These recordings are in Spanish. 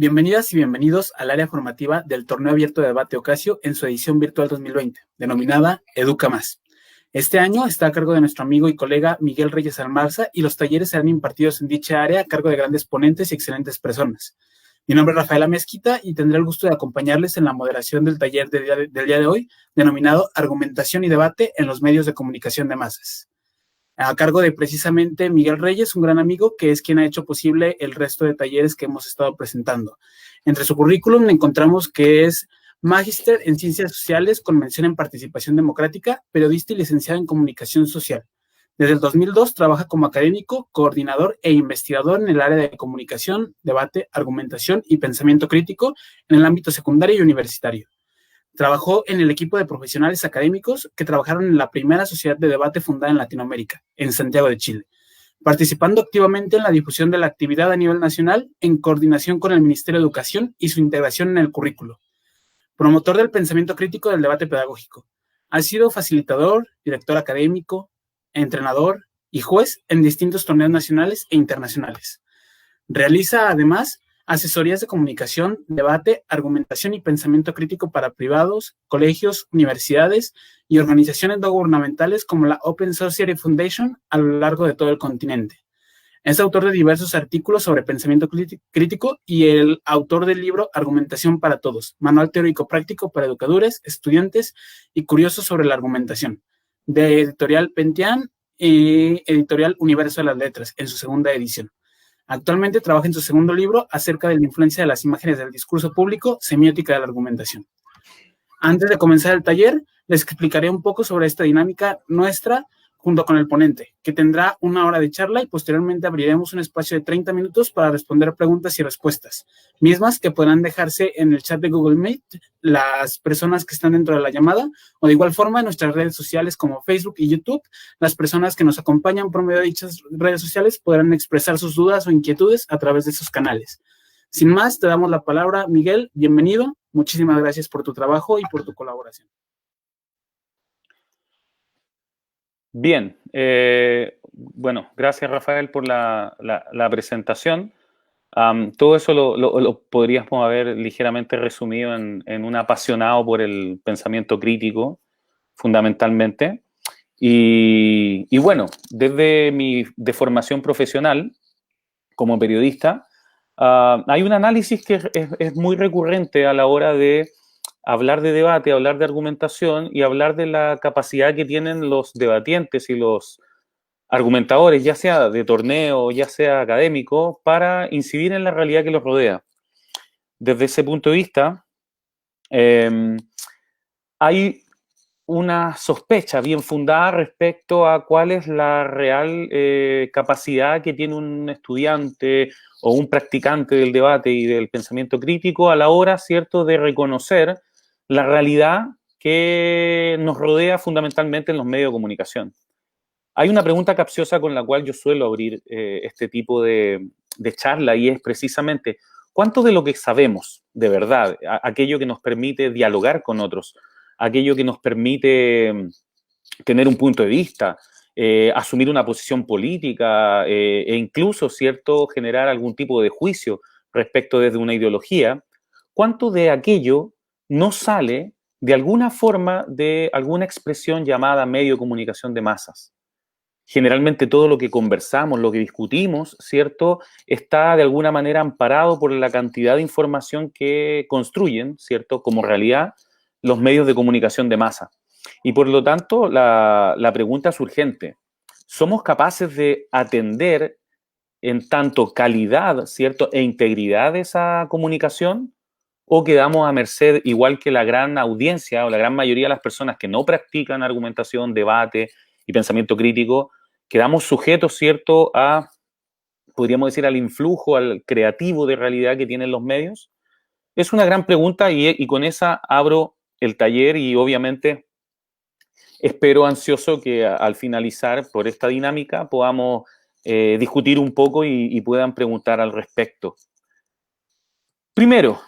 Bienvenidas y bienvenidos al área formativa del Torneo Abierto de Debate Ocasio en su edición virtual 2020, denominada Educa Más. Este año está a cargo de nuestro amigo y colega Miguel Reyes Almarza y los talleres serán impartidos en dicha área a cargo de grandes ponentes y excelentes personas. Mi nombre es Rafaela Mezquita y tendré el gusto de acompañarles en la moderación del taller del día de hoy, denominado Argumentación y Debate en los Medios de Comunicación de Masas. A cargo de precisamente Miguel Reyes, un gran amigo que es quien ha hecho posible el resto de talleres que hemos estado presentando. Entre su currículum encontramos que es magíster en Ciencias Sociales con mención en Participación Democrática, periodista y licenciado en Comunicación Social. Desde el 2002 trabaja como académico, coordinador e investigador en el área de comunicación, debate, argumentación y pensamiento crítico en el ámbito secundario y universitario. Trabajó en el equipo de profesionales académicos que trabajaron en la primera sociedad de debate fundada en Latinoamérica, en Santiago de Chile, participando activamente en la difusión de la actividad a nivel nacional en coordinación con el Ministerio de Educación y su integración en el currículo. Promotor del pensamiento crítico del debate pedagógico. Ha sido facilitador, director académico, entrenador y juez en distintos torneos nacionales e internacionales. Realiza además asesorías de comunicación, debate, argumentación y pensamiento crítico para privados, colegios, universidades y organizaciones no gubernamentales como la Open Society Foundation a lo largo de todo el continente. Es autor de diversos artículos sobre pensamiento crítico y el autor del libro Argumentación para Todos, manual teórico práctico para educadores, estudiantes y curiosos sobre la argumentación, de Editorial Pentean y Editorial Universo de las Letras, en su segunda edición. Actualmente trabaja en su segundo libro acerca de la influencia de las imágenes del discurso público, semiótica de la argumentación. Antes de comenzar el taller, les explicaré un poco sobre esta dinámica nuestra junto con el ponente, que tendrá 1 hora de charla y posteriormente abriremos un espacio de 30 minutos para responder preguntas y respuestas, mismas que podrán dejarse en el chat de Google Meet las personas que están dentro de la llamada, o de igual forma en nuestras redes sociales como Facebook y YouTube. Las personas que nos acompañan por medio de dichas redes sociales podrán expresar sus dudas o inquietudes a través de esos canales. Sin más, te damos la palabra, Miguel, bienvenido. Muchísimas gracias por tu trabajo y por tu colaboración. Bien, bueno, gracias Rafael por la presentación. Todo eso lo podríamos haber ligeramente resumido en un apasionado por el pensamiento crítico, fundamentalmente. Y bueno, desde mi formación profesional como periodista, hay un análisis que es muy recurrente a la hora de hablar de debate, hablar de argumentación y hablar de la capacidad que tienen los debatientes y los argumentadores, ya sea de torneo, ya sea académico, para incidir en la realidad que los rodea. Desde ese punto de vista, hay una sospecha bien fundada respecto a cuál es la real capacidad que tiene un estudiante o un practicante del debate y del pensamiento crítico a la hora, ¿cierto?, de reconocer la realidad que nos rodea fundamentalmente en los medios de comunicación. Hay una pregunta capciosa con la cual yo suelo abrir este tipo de charla y es precisamente, ¿cuánto de lo que sabemos de verdad, aquello que nos permite dialogar con otros, aquello que nos permite tener un punto de vista, asumir una posición política e incluso, ¿cierto?, generar algún tipo de juicio respecto desde una ideología, cuánto de aquello no sale de alguna forma de alguna expresión llamada medio de comunicación de masas? Generalmente todo lo que conversamos, lo que discutimos, ¿cierto?, está de alguna manera amparado por la cantidad de información que construyen, ¿cierto?, como realidad los medios de comunicación de masa. Y por lo tanto, la pregunta es urgente. ¿Somos capaces de atender en tanto calidad, ¿cierto?, e integridad de esa comunicación? ¿O quedamos a merced, igual que la gran audiencia o la gran mayoría de las personas que no practican argumentación, debate y pensamiento crítico, quedamos sujetos, ¿cierto?, a, podríamos decir, al influjo, al creativo de realidad que tienen los medios? Es una gran pregunta y con esa abro el taller y obviamente espero ansioso que al finalizar por esta dinámica podamos discutir un poco y puedan preguntar al respecto. Primero,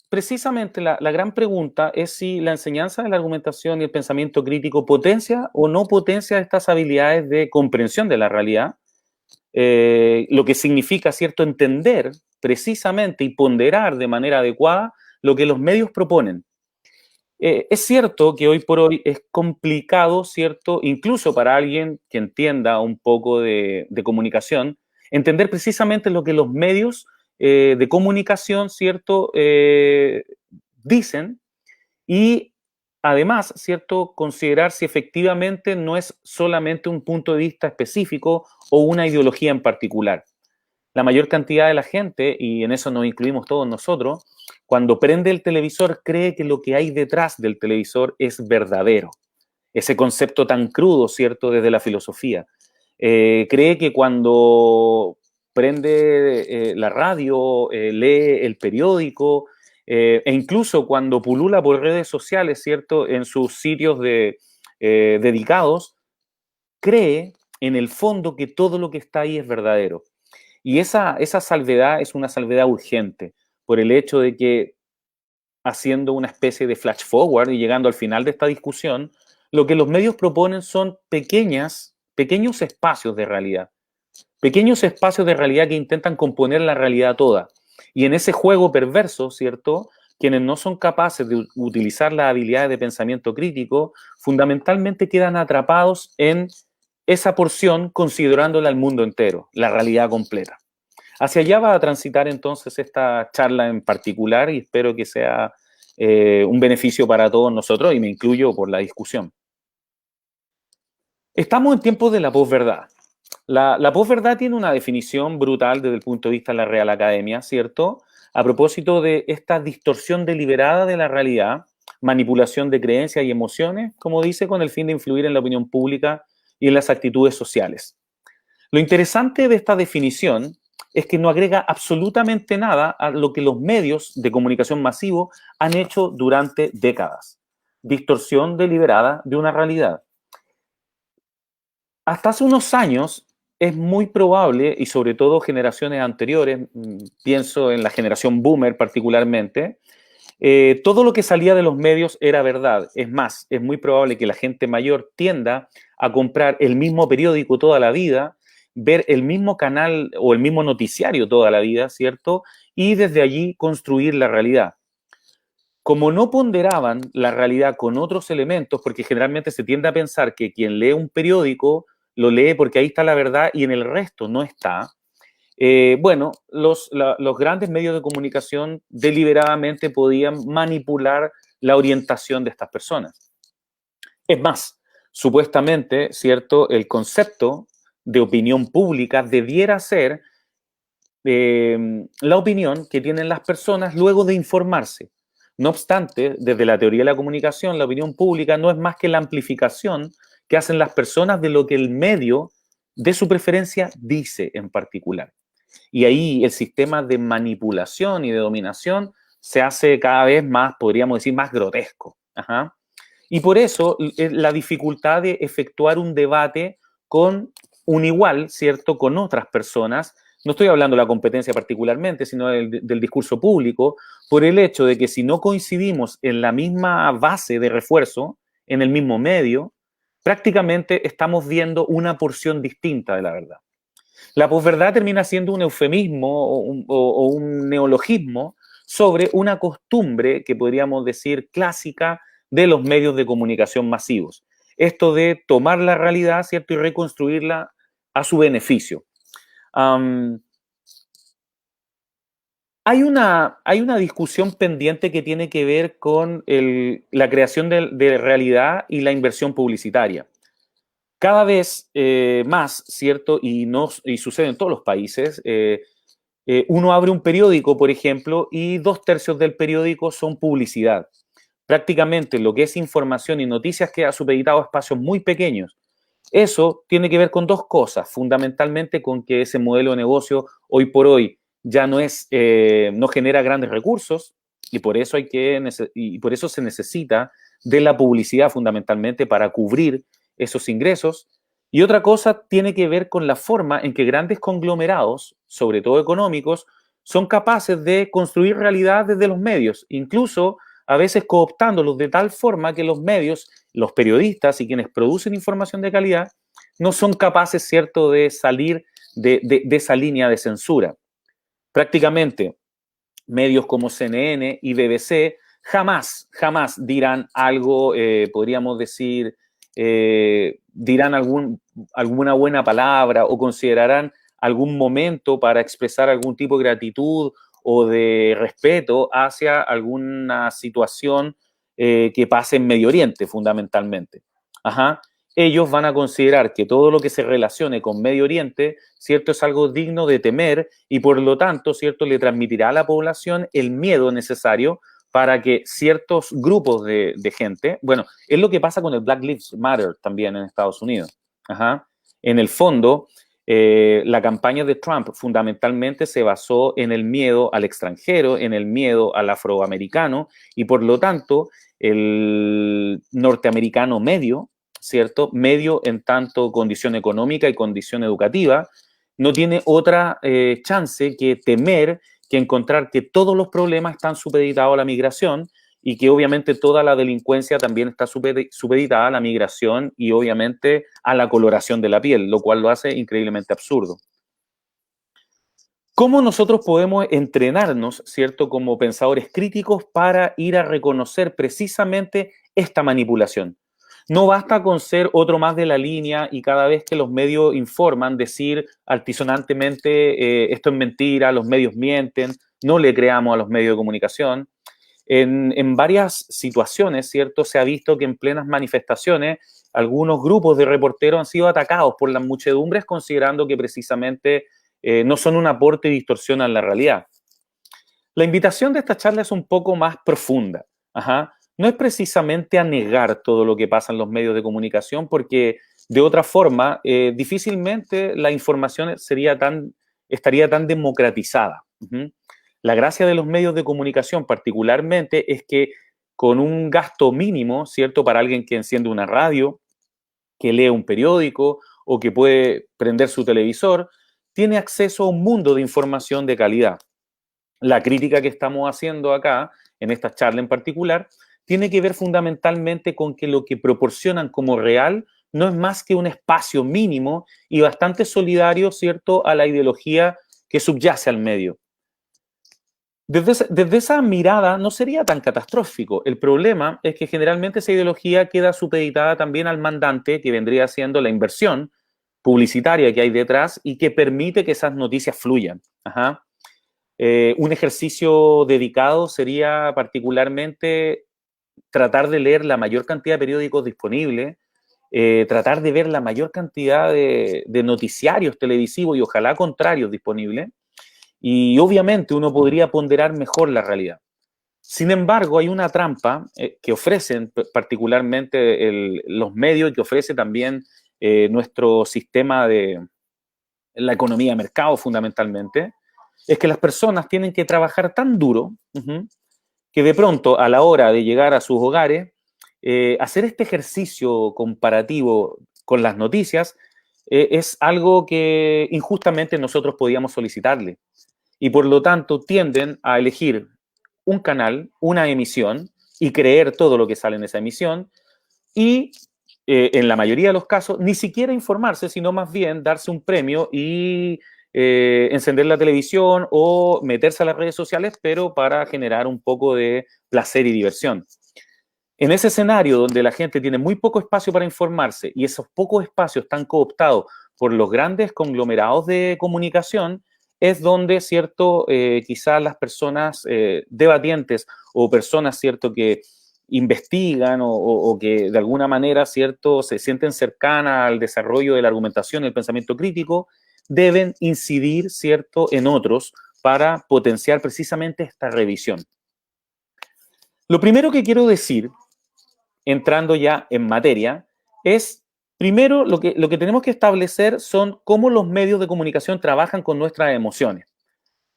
precisamente la gran pregunta es si la enseñanza de la argumentación y el pensamiento crítico potencia o no potencia estas habilidades de comprensión de la realidad, lo que significa, ¿cierto?, entender precisamente y ponderar de manera adecuada lo que los medios proponen. Es cierto que hoy por hoy es complicado, ¿cierto?, incluso para alguien que entienda un poco de comunicación, entender precisamente lo que los medios de comunicación, ¿cierto?, dicen y además, ¿cierto?, considerar si efectivamente no es solamente un punto de vista específico o una ideología en particular. La mayor cantidad de la gente, y en eso nos incluimos todos nosotros, cuando prende el televisor cree que lo que hay detrás del televisor es verdadero. Ese concepto tan crudo, ¿cierto?, desde la filosofía. Cree que cuando prende la radio, lee el periódico, e incluso cuando pulula por redes sociales, ¿cierto?, en sus sitios dedicados, cree en el fondo que todo lo que está ahí es verdadero. Y esa salvedad es una salvedad urgente, por el hecho de que, haciendo una especie de flash forward y llegando al final de esta discusión, lo que los medios proponen son pequeños espacios de realidad. Pequeños espacios de realidad que intentan componer la realidad toda. Y en ese juego perverso, ¿cierto?, quienes no son capaces de utilizar las habilidades de pensamiento crítico, fundamentalmente quedan atrapados en esa porción considerándola al mundo entero, la realidad completa. Hacia allá va a transitar entonces esta charla en particular y espero que sea un beneficio para todos nosotros y me incluyo por la discusión. Estamos en tiempos de la posverdad. La posverdad tiene una definición brutal desde el punto de vista de la Real Academia, ¿cierto? A propósito de esta distorsión deliberada de la realidad, manipulación de creencias y emociones, como dice, con el fin de influir en la opinión pública y en las actitudes sociales. Lo interesante de esta definición es que no agrega absolutamente nada a lo que los medios de comunicación masivo han hecho durante décadas. Distorsión deliberada de una realidad. Hasta hace unos años es muy probable, y sobre todo generaciones anteriores, pienso en la generación boomer particularmente, todo lo que salía de los medios era verdad. Es más, es muy probable que la gente mayor tienda a comprar el mismo periódico toda la vida, ver el mismo canal o el mismo noticiario toda la vida, ¿cierto? Y desde allí construir la realidad. Como no ponderaban la realidad con otros elementos, porque generalmente se tiende a pensar que quien lee un periódico lo lee porque ahí está la verdad y en el resto no está. Bueno, los grandes medios de comunicación deliberadamente podían manipular la orientación de estas personas. Es más, supuestamente, ¿cierto?, el concepto de opinión pública debiera ser la opinión que tienen las personas luego de informarse. No obstante, desde la teoría de la comunicación, la opinión pública no es más que la amplificación que hacen las personas de lo que el medio de su preferencia dice en particular. Y ahí el sistema de manipulación y de dominación se hace cada vez más, podríamos decir, más grotesco. Ajá. Y por eso la dificultad de efectuar un debate con un igual, ¿cierto?, con otras personas. No estoy hablando de la competencia particularmente, sino del discurso público, por el hecho de que si no coincidimos en la misma base de refuerzo, en el mismo medio, prácticamente estamos viendo una porción distinta de la verdad. La posverdad termina siendo un eufemismo o un neologismo sobre una costumbre que podríamos decir clásica de los medios de comunicación masivos. Esto de tomar la realidad, ¿cierto?, y reconstruirla a su beneficio. Hay una discusión pendiente que tiene que ver con la creación de realidad y la inversión publicitaria. Cada vez más, ¿cierto? Y sucede en todos los países. Uno abre un periódico, por ejemplo, y 2/3 del periódico son publicidad. Prácticamente lo que es información y noticias queda supeditado a espacios muy pequeños. Eso tiene que ver con dos cosas, fundamentalmente con que ese modelo de negocio hoy por hoy ya no genera grandes recursos y por eso por eso se necesita de la publicidad fundamentalmente para cubrir esos ingresos. Y otra cosa tiene que ver con la forma en que grandes conglomerados, sobre todo económicos, son capaces de construir realidad desde los medios, incluso a veces cooptándolos de tal forma que los medios, los periodistas y quienes producen información de calidad no son capaces, ¿cierto?, de salir de esa línea de censura. Prácticamente medios como CNN y BBC jamás dirán algo, podríamos decir, dirán alguna buena palabra o considerarán algún momento para expresar algún tipo de gratitud o de respeto hacia alguna situación que pase en Medio Oriente, fundamentalmente. Ajá. Ellos van a considerar que todo lo que se relacione con Medio Oriente, ¿cierto?, es algo digno de temer y por lo tanto, ¿cierto?, le transmitirá a la población el miedo necesario para que ciertos grupos de gente, bueno, es lo que pasa con el Black Lives Matter también en Estados Unidos. Ajá. En el fondo, la campaña de Trump fundamentalmente se basó en el miedo al extranjero, en el miedo al afroamericano y por lo tanto el norteamericano medio, ¿cierto?, medio en tanto condición económica y condición educativa, no tiene otra chance que temer que encontrar que todos los problemas están supeditados a la migración y que obviamente toda la delincuencia también está supeditada a la migración y obviamente a la coloración de la piel, lo cual lo hace increíblemente absurdo. ¿Cómo nosotros podemos entrenarnos, ¿cierto?, como pensadores críticos para ir a reconocer precisamente esta manipulación? No basta con ser otro más de la línea y cada vez que los medios informan decir altisonantemente esto es mentira, los medios mienten, no le creamos a los medios de comunicación. En varias situaciones, ¿cierto?, se ha visto que en plenas manifestaciones algunos grupos de reporteros han sido atacados por las muchedumbres considerando que precisamente no son un aporte y distorsionan la realidad. La invitación de esta charla es un poco más profunda. Ajá. No es precisamente a negar todo lo que pasa en los medios de comunicación, porque de otra forma, difícilmente la información estaría tan democratizada. La gracia de los medios de comunicación particularmente es que con un gasto mínimo, ¿cierto?, para alguien que enciende una radio, que lee un periódico o que puede prender su televisor, tiene acceso a un mundo de información de calidad. La crítica que estamos haciendo acá, en esta charla en particular, tiene que ver fundamentalmente con que lo que proporcionan como real no es más que un espacio mínimo y bastante solidario, ¿cierto?, a la ideología que subyace al medio. Desde esa mirada no sería tan catastrófico. El problema es que generalmente esa ideología queda supeditada también al mandante, que vendría siendo la inversión publicitaria que hay detrás y que permite que esas noticias fluyan. Ajá. Un ejercicio dedicado sería particularmente tratar de leer la mayor cantidad de periódicos disponibles, tratar de ver la mayor cantidad de noticiarios televisivos y ojalá contrarios disponibles, y obviamente uno podría ponderar mejor la realidad. Sin embargo, hay una trampa que ofrecen particularmente los medios y que ofrece también nuestro sistema de la economía de mercado fundamentalmente, es que las personas tienen que trabajar tan duro que de pronto a la hora de llegar a sus hogares hacer este ejercicio comparativo con las noticias es algo que injustamente nosotros podíamos solicitarle. Y por lo tanto tienden a elegir un canal, una emisión, y creer todo lo que sale en esa emisión, y en la mayoría de los casos ni siquiera informarse, sino más bien darse un premio y encender la televisión o meterse a las redes sociales, pero para generar un poco de placer y diversión. En ese escenario donde la gente tiene muy poco espacio para informarse y esos pocos espacios están cooptados por los grandes conglomerados de comunicación, es donde, cierto, quizás las personas debatientes o personas, cierto, que investigan o que de alguna manera, cierto, se sienten cercanas al desarrollo de la argumentación y el pensamiento crítico, deben incidir, cierto, en otros para potenciar precisamente esta revisión. Lo primero que quiero decir, entrando ya en materia, es primero lo que tenemos que establecer son cómo los medios de comunicación trabajan con nuestras emociones.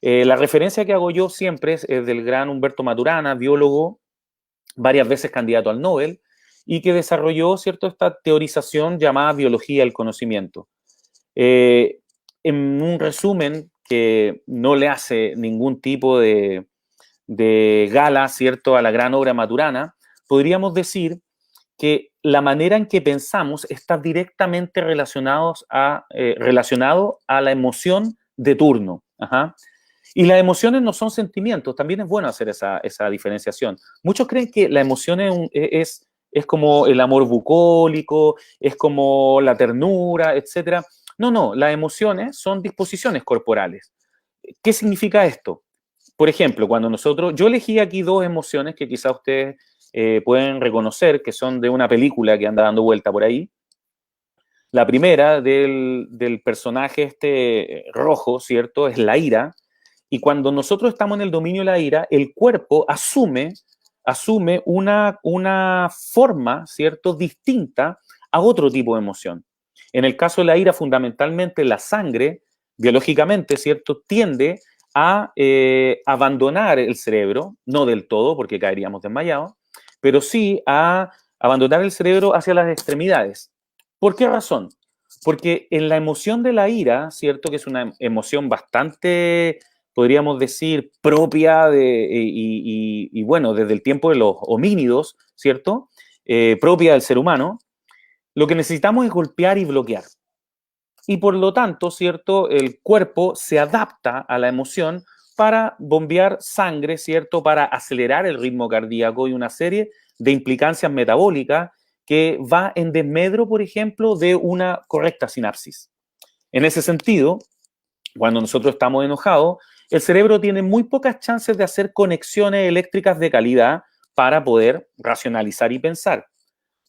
La referencia que hago yo siempre es del gran Humberto Maturana, biólogo, varias veces candidato al Nobel, y que desarrolló, ¿cierto?, esta teorización llamada biología del conocimiento. En un resumen que no le hace ningún tipo de gala, ¿cierto?, a la gran obra Maturana, podríamos decir que la manera en que pensamos está directamente relacionado a la emoción de turno. Ajá. Y las emociones no son sentimientos, también es bueno hacer esa diferenciación. Muchos creen que la emoción es como el amor bucólico, es como la ternura, etc. No, las emociones son disposiciones corporales. ¿Qué significa esto? Por ejemplo, yo elegí aquí dos emociones que quizá ustedes pueden reconocer, que son de una película que anda dando vuelta por ahí. La primera del personaje rojo, ¿cierto? Es la ira. Y cuando nosotros estamos en el dominio de la ira, el cuerpo asume una forma, ¿cierto?, distinta a otro tipo de emoción. En el caso de la ira, fundamentalmente la sangre, biológicamente, ¿cierto?, tiende a abandonar el cerebro, no del todo, porque caeríamos desmayados, pero sí a abandonar el cerebro hacia las extremidades. ¿Por qué razón? Porque en la emoción de la ira, ¿cierto?, que es una emoción bastante, podríamos decir, propia y bueno, desde el tiempo de los homínidos, ¿cierto?, propia del ser humano, lo que necesitamos es golpear y bloquear. Y por lo tanto, ¿cierto?, el cuerpo se adapta a la emoción para bombear sangre, ¿cierto?, para acelerar el ritmo cardíaco y una serie de implicancias metabólicas que va en desmedro, por ejemplo, de una correcta sinapsis. En ese sentido, cuando nosotros estamos enojados, el cerebro tiene muy pocas chances de hacer conexiones eléctricas de calidad para poder racionalizar y pensar.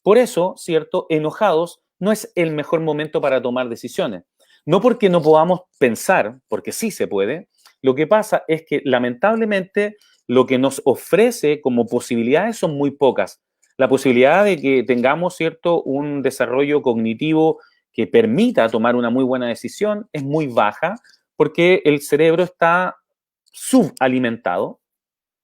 Por eso, ¿cierto?, enojados no es el mejor momento para tomar decisiones. No porque no podamos pensar, porque sí se puede. Lo que pasa es que, lamentablemente, lo que nos ofrece como posibilidades son muy pocas. La posibilidad de que tengamos, ¿cierto?, un desarrollo cognitivo que permita tomar una muy buena decisión es muy baja porque el cerebro está subalimentado.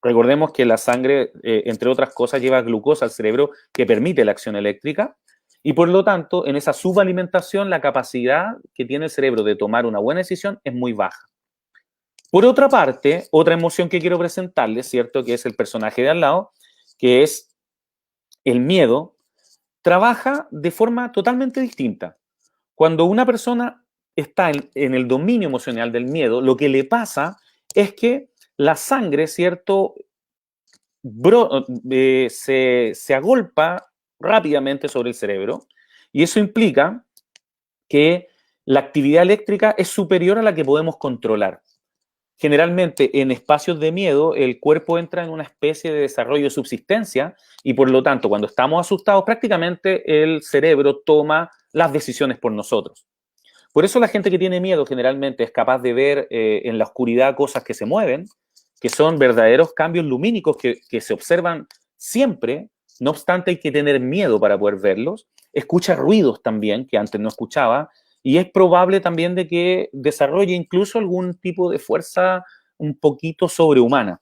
Recordemos que la sangre, entre otras cosas, lleva glucosa al cerebro que permite la acción eléctrica y por lo tanto, en esa subalimentación, la capacidad que tiene el cerebro de tomar una buena decisión es muy baja. Por otra parte, otra emoción que quiero presentarles, ¿cierto?, que es el personaje de al lado, que es el miedo, trabaja de forma totalmente distinta. Cuando una persona está en el dominio emocional del miedo, lo que le pasa es que la sangre, ¿cierto?, se agolpa rápidamente sobre el cerebro y eso implica que la actividad eléctrica es superior a la que podemos controlar. Generalmente en espacios de miedo el cuerpo entra en una especie de desarrollo de subsistencia y por lo tanto cuando estamos asustados prácticamente el cerebro toma las decisiones por nosotros. Por eso la gente que tiene miedo generalmente es capaz de ver en la oscuridad cosas que se mueven, que son verdaderos cambios lumínicos que se observan siempre, no obstante hay que tener miedo para poder verlos. Escucha ruidos también que antes no escuchaba y es probable también de que desarrolle incluso algún tipo de fuerza un poquito sobrehumana.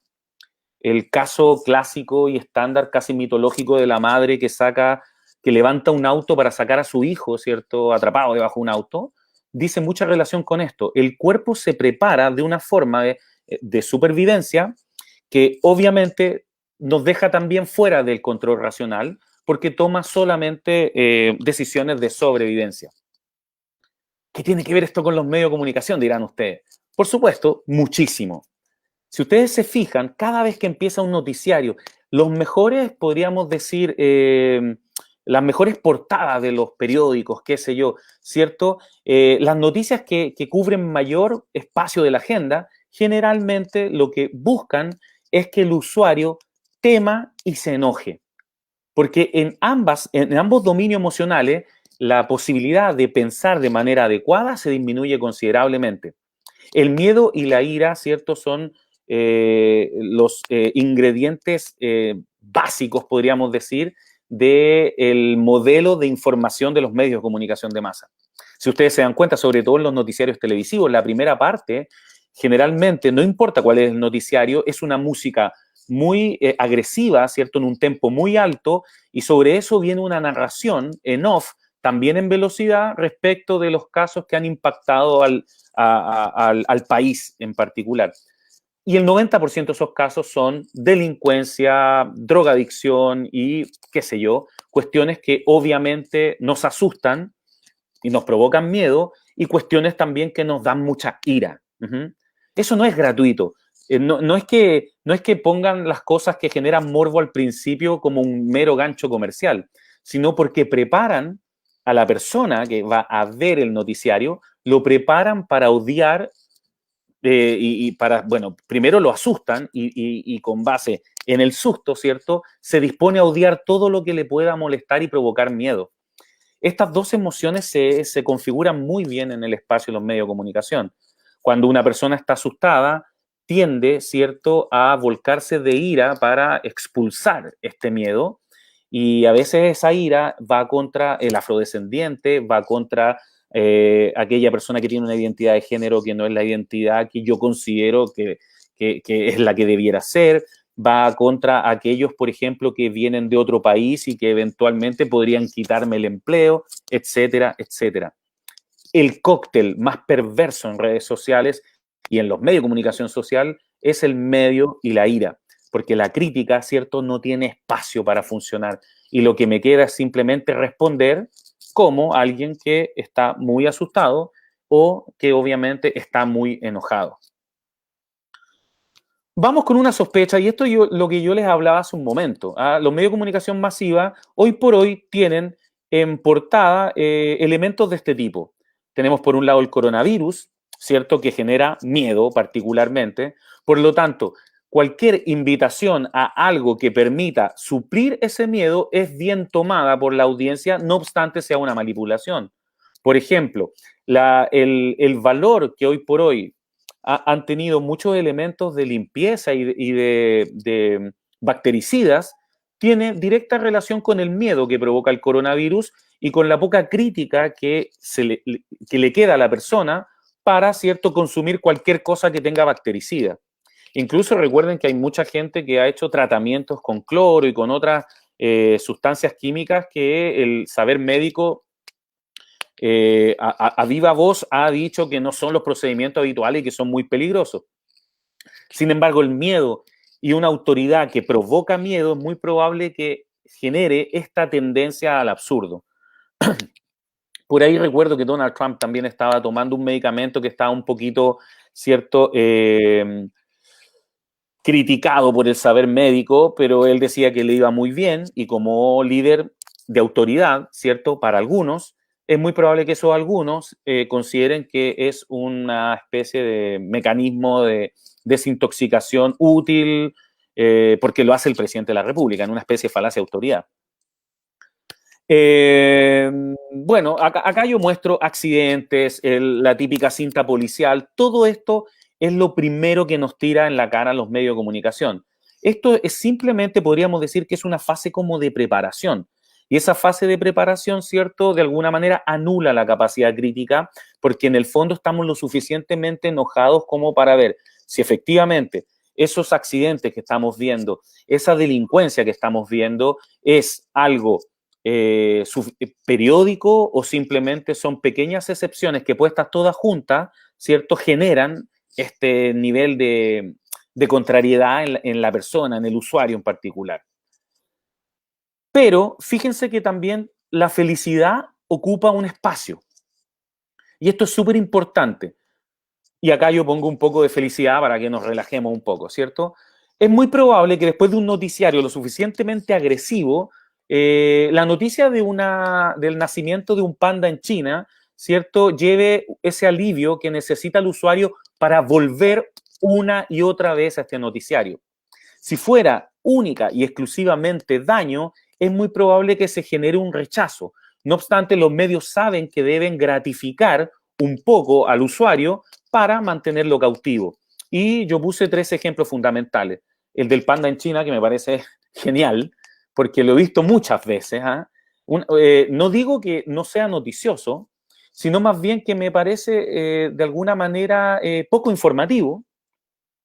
el caso clásico y estándar, casi mitológico, de la madre que levanta un auto para sacar a su hijo, ¿cierto?, atrapado debajo de un auto, dice mucha relación con esto. El cuerpo se prepara de una forma de supervivencia que obviamente nos deja también fuera del control racional porque toma solamente decisiones de sobrevivencia. ¿Qué tiene que ver esto con los medios de comunicación?, dirán ustedes. Por supuesto, muchísimo. Si ustedes se fijan, cada vez que empieza un noticiario, los mejores, podríamos decir, las mejores portadas de los periódicos, qué sé yo, ¿cierto? Las noticias que cubren mayor espacio de la agenda, generalmente lo que buscan es que el usuario tema y se enoje. Porque en ambos dominios emocionales, la posibilidad de pensar de manera adecuada se disminuye considerablemente. El miedo y la ira, ¿cierto?, son los ingredientes básicos, podríamos decir, del modelo de información de los medios de comunicación de masa. Si ustedes se dan cuenta, sobre todo en los noticiarios televisivos, la primera parte, generalmente, no importa cuál es el noticiario, es una música muy agresiva, ¿cierto?, en un tempo muy alto, y sobre eso viene una narración en off, también en velocidad, respecto de los casos que han impactado al país en particular. Y el 90% de esos casos son delincuencia, drogadicción y, qué sé yo, cuestiones que obviamente nos asustan y nos provocan miedo, y cuestiones también que nos dan mucha ira. Eso no es gratuito. No es que pongan las cosas que generan morbo al principio como un mero gancho comercial, sino porque preparan a la persona que va a ver el noticiario, lo preparan para odiar y para, bueno, primero lo asustan y con base en el susto, ¿cierto?, se dispone a odiar todo lo que le pueda molestar y provocar miedo. Estas dos emociones se configuran muy bien en el espacio de los medios de comunicación. Cuando una persona está asustada, tiende, ¿cierto?, a volcarse de ira para expulsar este miedo, y a veces esa ira va contra el afrodescendiente, va contra aquella persona que tiene una identidad de género que no es la identidad que yo considero que es la que debiera ser, va contra aquellos, por ejemplo, que vienen de otro país y que eventualmente podrían quitarme el empleo, etcétera, etcétera. El cóctel más perverso en redes sociales y en los medios de comunicación social es el medio y la ira, porque la crítica, ¿cierto?, no tiene espacio para funcionar, y lo que me queda es simplemente responder como alguien que está muy asustado o que obviamente está muy enojado. Vamos con una sospecha, y esto lo que yo les hablaba hace un momento. Los medios de comunicación masiva hoy por hoy tienen en portada elementos de este tipo. Tenemos por un lado el coronavirus, ¿cierto?, que genera miedo particularmente. Por lo tanto, cualquier invitación a algo que permita suplir ese miedo es bien tomada por la audiencia, no obstante sea una manipulación. Por ejemplo, el valor que hoy por hoy han tenido muchos elementos de limpieza y de bactericidas, tiene directa relación con el miedo que provoca el coronavirus y con la poca crítica que le queda a la persona para, ¿cierto?, consumir cualquier cosa que tenga bactericida. Incluso recuerden que hay mucha gente que ha hecho tratamientos con cloro y con otras sustancias químicas que el saber médico a viva voz ha dicho que no son los procedimientos habituales y que son muy peligrosos. Sin embargo, el miedo y una autoridad que provoca miedo es muy probable que genere esta tendencia al absurdo. Por ahí recuerdo que Donald Trump también estaba tomando un medicamento que estaba un poquito, ¿cierto?, criticado por el saber médico, pero él decía que le iba muy bien, y como líder de autoridad, ¿cierto?, para algunos, es muy probable que esos algunos consideren que es una especie de mecanismo de desintoxicación útil, porque lo hace el presidente de la República, en una especie de falacia de autoridad. Bueno, acá yo muestro accidentes, la típica cinta policial, todo esto es lo primero que nos tira en la cara a los medios de comunicación. Esto es simplemente, podríamos decir que es una fase como de preparación. Y esa fase de preparación, ¿cierto?, de alguna manera anula la capacidad crítica, porque en el fondo estamos lo suficientemente enojados como para ver si efectivamente esos accidentes que estamos viendo, esa delincuencia que estamos viendo, es algo periódico o simplemente son pequeñas excepciones que puestas todas juntas, ¿cierto? Generan este nivel de contrariedad en la persona, en el usuario en particular. Pero fíjense que también la felicidad ocupa un espacio. Y esto es súper importante. Y acá yo pongo un poco de felicidad para que nos relajemos un poco, ¿cierto? Es muy probable que después de un noticiario lo suficientemente agresivo, la noticia del nacimiento de un panda en China, ¿cierto?, lleve ese alivio que necesita el usuario para volver una y otra vez a este noticiario. Si fuera única y exclusivamente daño, es muy probable que se genere un rechazo. No obstante, los medios saben que deben gratificar un poco al usuario para mantenerlo cautivo. Y yo puse 3 ejemplos fundamentales. El del panda en China, que me parece genial, porque lo he visto muchas veces. No digo que no sea noticioso, sino más bien que me parece de alguna manera poco informativo.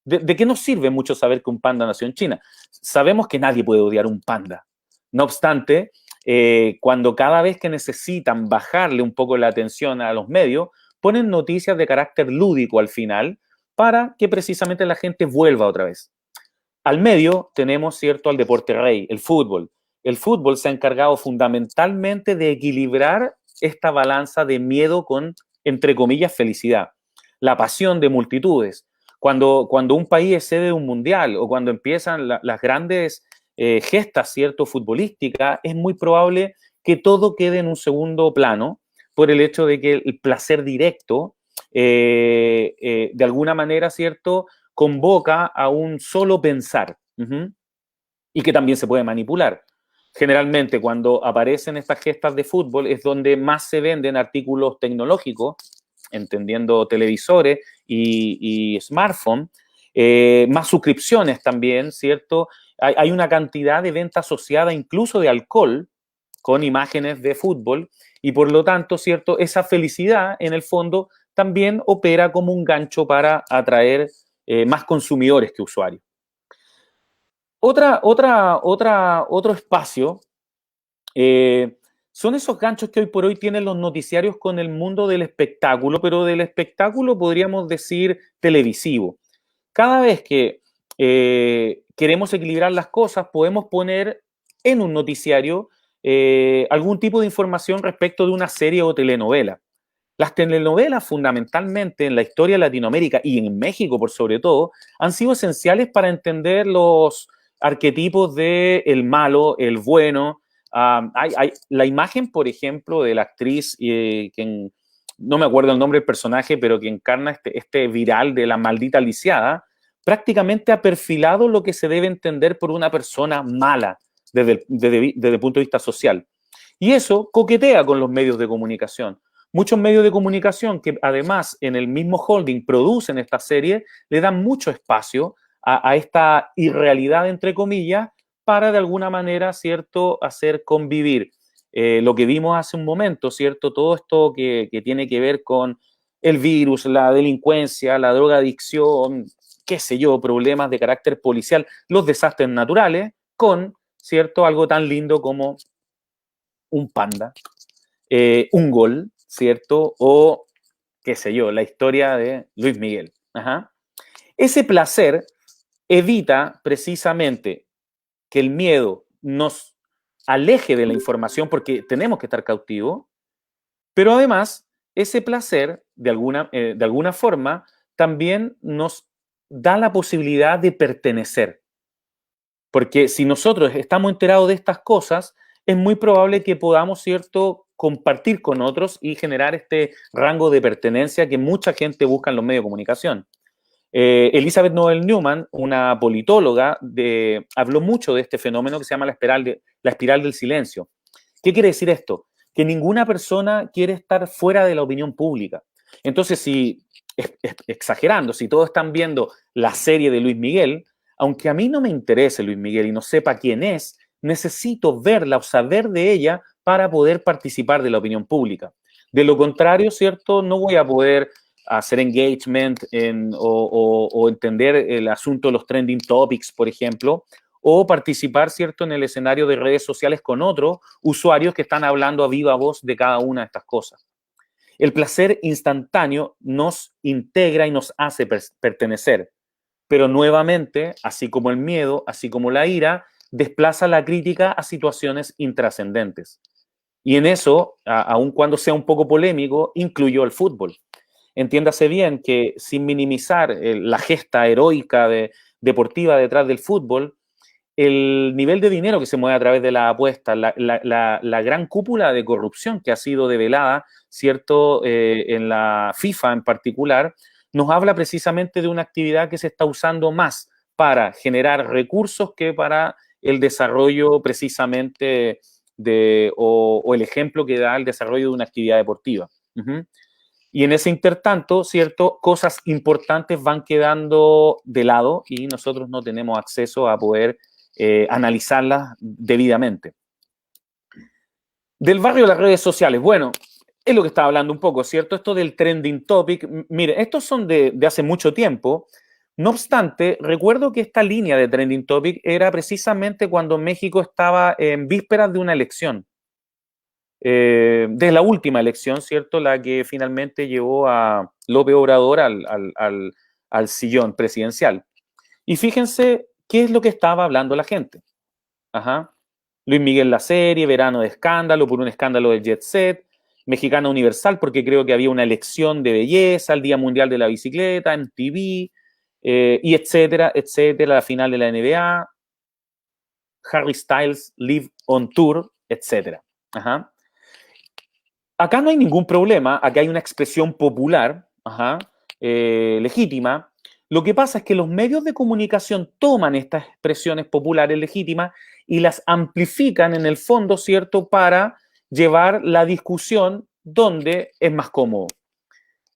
¿De qué nos sirve mucho saber que un panda nació en China? Sabemos que nadie puede odiar un panda. No obstante, cuando cada vez que necesitan bajarle un poco la atención a los medios, ponen noticias de carácter lúdico al final para que precisamente la gente vuelva otra vez. Al medio tenemos, ¿cierto?, al deporte rey, el fútbol. El fútbol se ha encargado fundamentalmente de equilibrar esta balanza de miedo con, entre comillas, felicidad. La pasión de multitudes. Cuando un país es sede de un mundial o cuando empiezan las grandes gestas, ¿cierto?, futbolísticas, es muy probable que todo quede en un segundo plano por el hecho de que el placer directo, de alguna manera, ¿cierto?, convoca a un solo pensar y que también se puede manipular. Generalmente, cuando aparecen estas gestas de fútbol es donde más se venden artículos tecnológicos, entendiendo televisores y smartphones, más suscripciones también, ¿cierto? Hay una cantidad de venta asociada incluso de alcohol con imágenes de fútbol y por lo tanto, ¿cierto? Esa felicidad en el fondo también opera como un gancho para atraer más consumidores que usuarios. Otro espacio son esos ganchos que hoy por hoy tienen los noticiarios con el mundo del espectáculo, pero del espectáculo podríamos decir televisivo. Cada vez que queremos equilibrar las cosas, podemos poner en un noticiario algún tipo de información respecto de una serie o telenovela. Las telenovelas fundamentalmente en la historia de Latinoamérica y en México por sobre todo han sido esenciales para entender los arquetipos de el malo, el bueno. La imagen, por ejemplo, de la actriz, no me acuerdo el nombre del personaje, pero que encarna este viral de la maldita lisiada, prácticamente ha perfilado lo que se debe entender por una persona mala desde el punto de vista social. Y eso coquetea con los medios de comunicación. Muchos medios de comunicación que además en el mismo holding producen esta serie, le dan mucho espacio a esta irrealidad, entre comillas, para de alguna manera, ¿cierto?, hacer convivir lo que vimos hace un momento, ¿cierto?, todo esto que tiene que ver con el virus, la delincuencia, la drogadicción, qué sé yo, problemas de carácter policial, los desastres naturales, con, ¿cierto?, algo tan lindo como un panda, un gol, ¿cierto? O, qué sé yo, la historia de Luis Miguel. Ajá. Ese placer evita precisamente que el miedo nos aleje de la información porque tenemos que estar cautivos, pero además ese placer, de alguna forma, también nos da la posibilidad de pertenecer. Porque si nosotros estamos enterados de estas cosas, es muy probable que podamos, ¿cierto?, compartir con otros y generar este rango de pertenencia que mucha gente busca en los medios de comunicación. Elizabeth Noel Newman, una politóloga, habló mucho de este fenómeno que se llama la espiral del silencio. ¿Qué quiere decir esto? Que ninguna persona quiere estar fuera de la opinión pública. Entonces, exagerando, si todos están viendo la serie de Luis Miguel, aunque a mí no me interese Luis Miguel y no sepa quién es, necesito verla o saber de ella para poder participar de la opinión pública. De lo contrario, ¿cierto? No voy a poder hacer engagement o entender el asunto de los trending topics, por ejemplo, o participar, ¿cierto?, en el escenario de redes sociales con otros usuarios que están hablando a viva voz de cada una de estas cosas. El placer instantáneo nos integra y nos hace pertenecer, pero nuevamente, así como el miedo, así como la ira, desplaza la crítica a situaciones intrascendentes. Y en eso, aun cuando sea un poco polémico, incluyó el fútbol. Entiéndase bien que sin minimizar la gesta heroica deportiva detrás del fútbol, el nivel de dinero que se mueve a través de la apuesta, la gran cúpula de corrupción que ha sido develada, ¿cierto?, en la FIFA en particular, nos habla precisamente de una actividad que se está usando más para generar recursos que para el desarrollo precisamente o el ejemplo que da el desarrollo de una actividad deportiva. Y en ese intertanto, ¿cierto?, cosas importantes van quedando de lado y nosotros no tenemos acceso a poder analizarlas debidamente. Del barrio de las redes sociales, bueno, es lo que estaba hablando un poco, ¿cierto? Esto del trending topic, mire, estos son de hace mucho tiempo. No obstante, recuerdo que esta línea de trending topic era precisamente cuando México estaba en vísperas de una elección. De la última elección, ¿cierto? La que finalmente llevó a López Obrador al sillón presidencial. Y fíjense qué es lo que estaba hablando la gente. Ajá. Luis Miguel la serie, Verano de Escándalo, por un escándalo del Jet Set, Mexicana Universal, porque creo que había una elección de belleza, el Día Mundial de la Bicicleta, MTV, y etcétera, etcétera, la final de la NBA, Harry Styles Live on Tour, etcétera. Ajá. Acá no hay ningún problema, acá hay una expresión popular, legítima. Lo que pasa es que los medios de comunicación toman estas expresiones populares legítimas y las amplifican en el fondo, ¿cierto?, para llevar la discusión donde es más cómodo.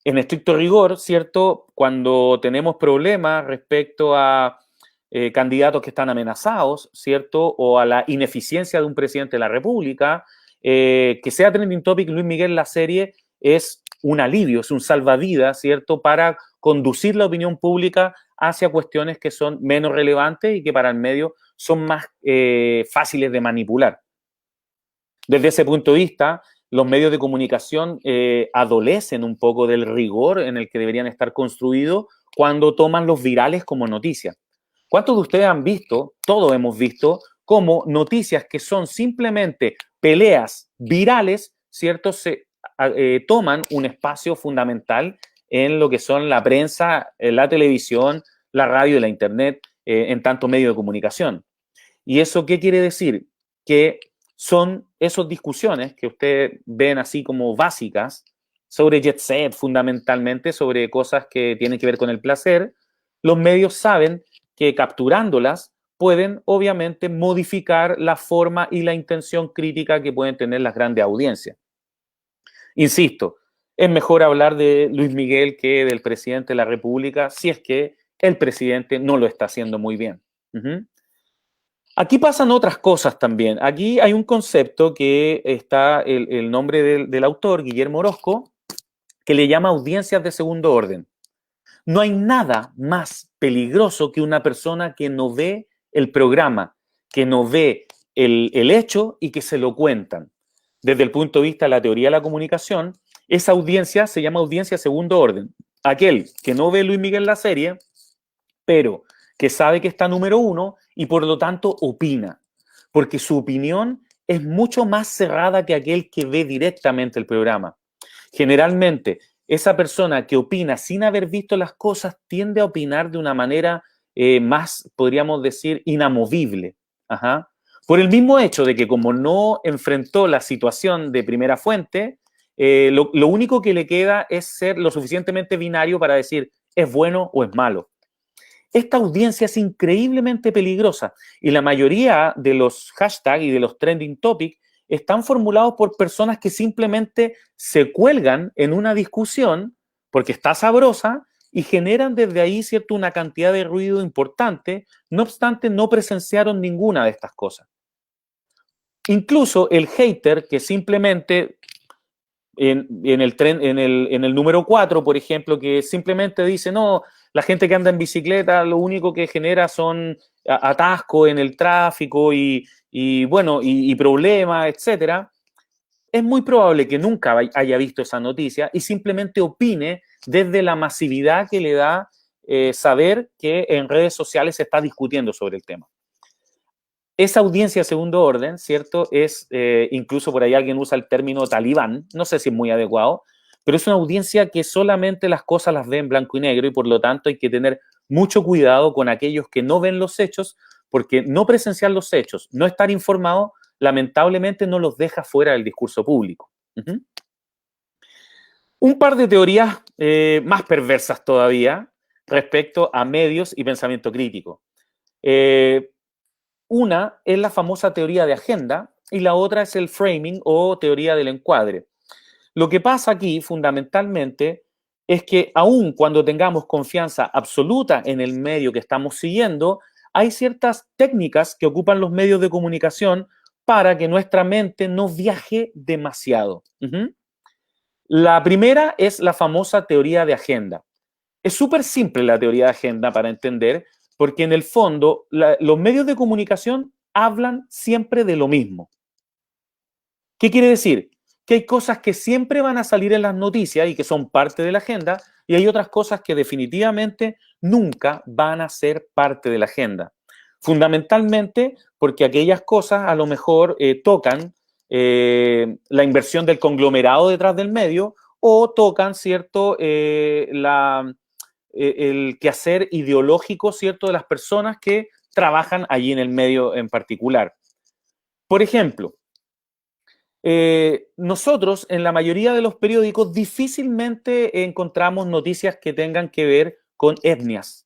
En estricto rigor, ¿cierto?, cuando tenemos problemas respecto a candidatos que están amenazados, ¿cierto?, o a la ineficiencia de un presidente de la República, que sea trending topic Luis Miguel la serie es un alivio, es un salvavidas, ¿cierto?, para conducir la opinión pública hacia cuestiones que son menos relevantes y que para el medio son más fáciles de manipular. Desde ese punto de vista, los medios de comunicación adolecen un poco del rigor en el que deberían estar construidos cuando toman los virales como noticias. ¿Cuántos de ustedes han visto, todos hemos visto, como noticias que son simplemente peleas virales, ¿cierto?, toman un espacio fundamental en lo que son la prensa, la televisión, la radio y la internet, en tanto medio de comunicación? ¿Y eso qué quiere decir? Que son esas discusiones que ustedes ven así como básicas sobre jet set, fundamentalmente, sobre cosas que tienen que ver con el placer. Los medios saben que capturándolas pueden, obviamente, modificar la forma y la intención crítica que pueden tener las grandes audiencias. Insisto, es mejor hablar de Luis Miguel que del presidente de la República si es que el presidente no lo está haciendo muy bien. Aquí pasan otras cosas también. Aquí hay un concepto que está el nombre del autor, Guillermo Orozco, que le llama audiencias de segundo orden. No hay nada más peligroso que una persona que no ve el programa, que no ve el hecho y que se lo cuentan. Desde el punto de vista de la teoría de la comunicación, esa audiencia se llama audiencia de segundo orden. Aquel que no ve Luis Miguel la serie, pero que sabe que está número uno y por lo tanto opina, porque su opinión es mucho más cerrada que aquel que ve directamente el programa. Generalmente, esa persona que opina sin haber visto las cosas tiende a opinar de una manera más, podríamos decir, inamovible. Por el mismo hecho de que como no enfrentó la situación de primera fuente, lo único que le queda es ser lo suficientemente binario para decir es bueno o es malo. Esta audiencia es increíblemente peligrosa y la mayoría de los hashtags y de los trending topics están formulados por personas que simplemente se cuelgan en una discusión porque está sabrosa y generan desde ahí, ¿cierto?, una cantidad de ruido importante. No obstante, no presenciaron ninguna de estas cosas. Incluso el hater que simplemente en el número 4, por ejemplo, que simplemente dice, no, la gente que anda en bicicleta lo único que genera son atascos en el tráfico y problemas, etcétera. Es muy probable que nunca haya visto esa noticia y simplemente opine desde la masividad que le da saber que en redes sociales se está discutiendo sobre el tema. Esa audiencia de segundo orden, ¿cierto? Es, incluso por ahí alguien usa el término talibán, no sé si es muy adecuado, pero es una audiencia que solamente las cosas las ve en blanco y negro y por lo tanto hay que tener mucho cuidado con aquellos que no ven los hechos, porque no presenciar los hechos, no estar informado, lamentablemente no los deja fuera del discurso público. Un par de teorías más perversas todavía respecto a medios y pensamiento crítico. Una es la famosa teoría de agenda y la otra es el framing o teoría del encuadre. Lo que pasa aquí fundamentalmente es que aun cuando tengamos confianza absoluta en el medio que estamos siguiendo, hay ciertas técnicas que ocupan los medios de comunicación para que nuestra mente no viaje demasiado. La primera es la famosa teoría de agenda. Es súper simple la teoría de agenda para entender, porque en el fondo los medios de comunicación hablan siempre de lo mismo. ¿Qué quiere decir? Que hay cosas que siempre van a salir en las noticias y que son parte de la agenda, y hay otras cosas que definitivamente nunca van a ser parte de la agenda. Fundamentalmente porque aquellas cosas a lo mejor tocan la inversión del conglomerado detrás del medio o tocan, ¿cierto?, el quehacer ideológico, ¿cierto?, de las personas que trabajan allí en el medio en particular. Por ejemplo, nosotros en la mayoría de los periódicos difícilmente encontramos noticias que tengan que ver con etnias.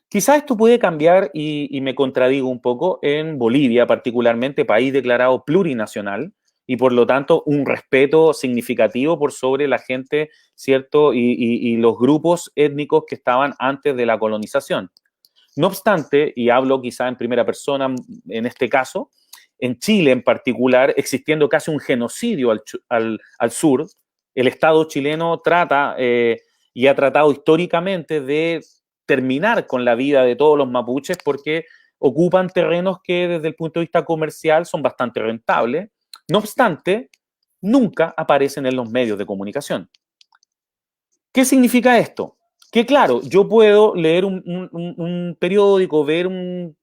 Quizás esto puede cambiar y me contradigo un poco en Bolivia, particularmente, país declarado plurinacional y por lo tanto un respeto significativo por sobre la gente, ¿cierto? Y los grupos étnicos que estaban antes de la colonización. No obstante, y hablo quizá en primera persona en este caso, en Chile en particular, existiendo casi un genocidio al sur, el Estado chileno trata y ha tratado históricamente de terminar con la vida de todos los mapuches porque ocupan terrenos que desde el punto de vista comercial son bastante rentables. No obstante, nunca aparecen en los medios de comunicación. ¿Qué significa esto? Que claro, yo puedo leer un periódico, ver un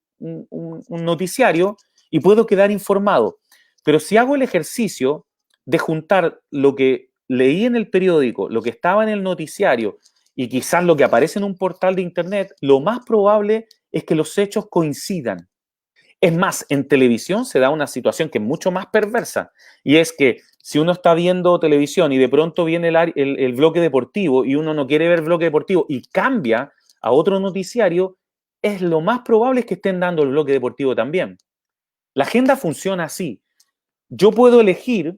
noticiario y puedo quedar informado, pero si hago el ejercicio de juntar lo que leí en el periódico, lo que estaba en el noticiario y quizás lo que aparece en un portal de internet, lo más probable es que los hechos coincidan. Es más, en televisión se da una situación que es mucho más perversa, y es que si uno está viendo televisión y de pronto viene el bloque deportivo y uno no quiere ver el bloque deportivo y cambia a otro noticiario, es lo más probable es que estén dando el bloque deportivo también. La agenda funciona así. Yo puedo elegir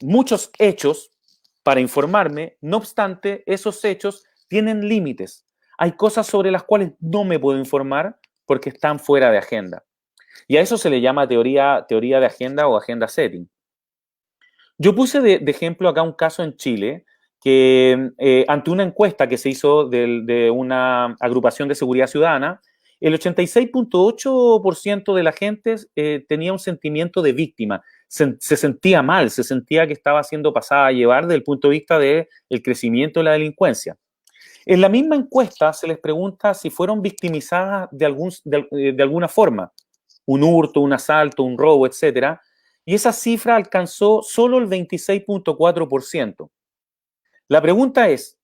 muchos hechos para informarme, no obstante, esos hechos tienen límites. Hay cosas sobre las cuales no me puedo informar porque están fuera de agenda. Y a eso se le llama teoría de agenda o agenda setting. Yo puse de ejemplo acá un caso en Chile que ante una encuesta que se hizo de una agrupación de seguridad ciudadana, el 86.8% de la gente tenía un sentimiento de víctima, se sentía mal, se sentía que estaba siendo pasada a llevar desde el punto de vista del crecimiento de la delincuencia. En la misma encuesta se les pregunta si fueron victimizadas de alguna forma, un hurto, un asalto, un robo, etcétera, y esa cifra alcanzó solo el 26.4%. La pregunta es,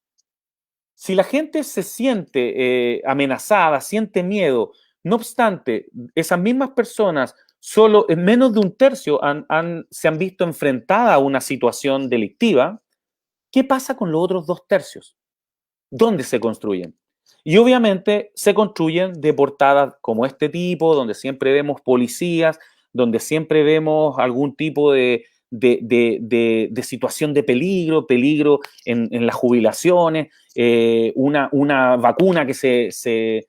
si la gente se siente amenazada, siente miedo, no obstante, esas mismas personas, solo en menos de un tercio se han visto enfrentadas a una situación delictiva, ¿qué pasa con los otros 2 tercios? ¿Dónde se construyen? Y obviamente se construyen de portadas como este tipo, donde siempre vemos policías, donde siempre vemos algún tipo de situación de peligro en las jubilaciones, una vacuna que se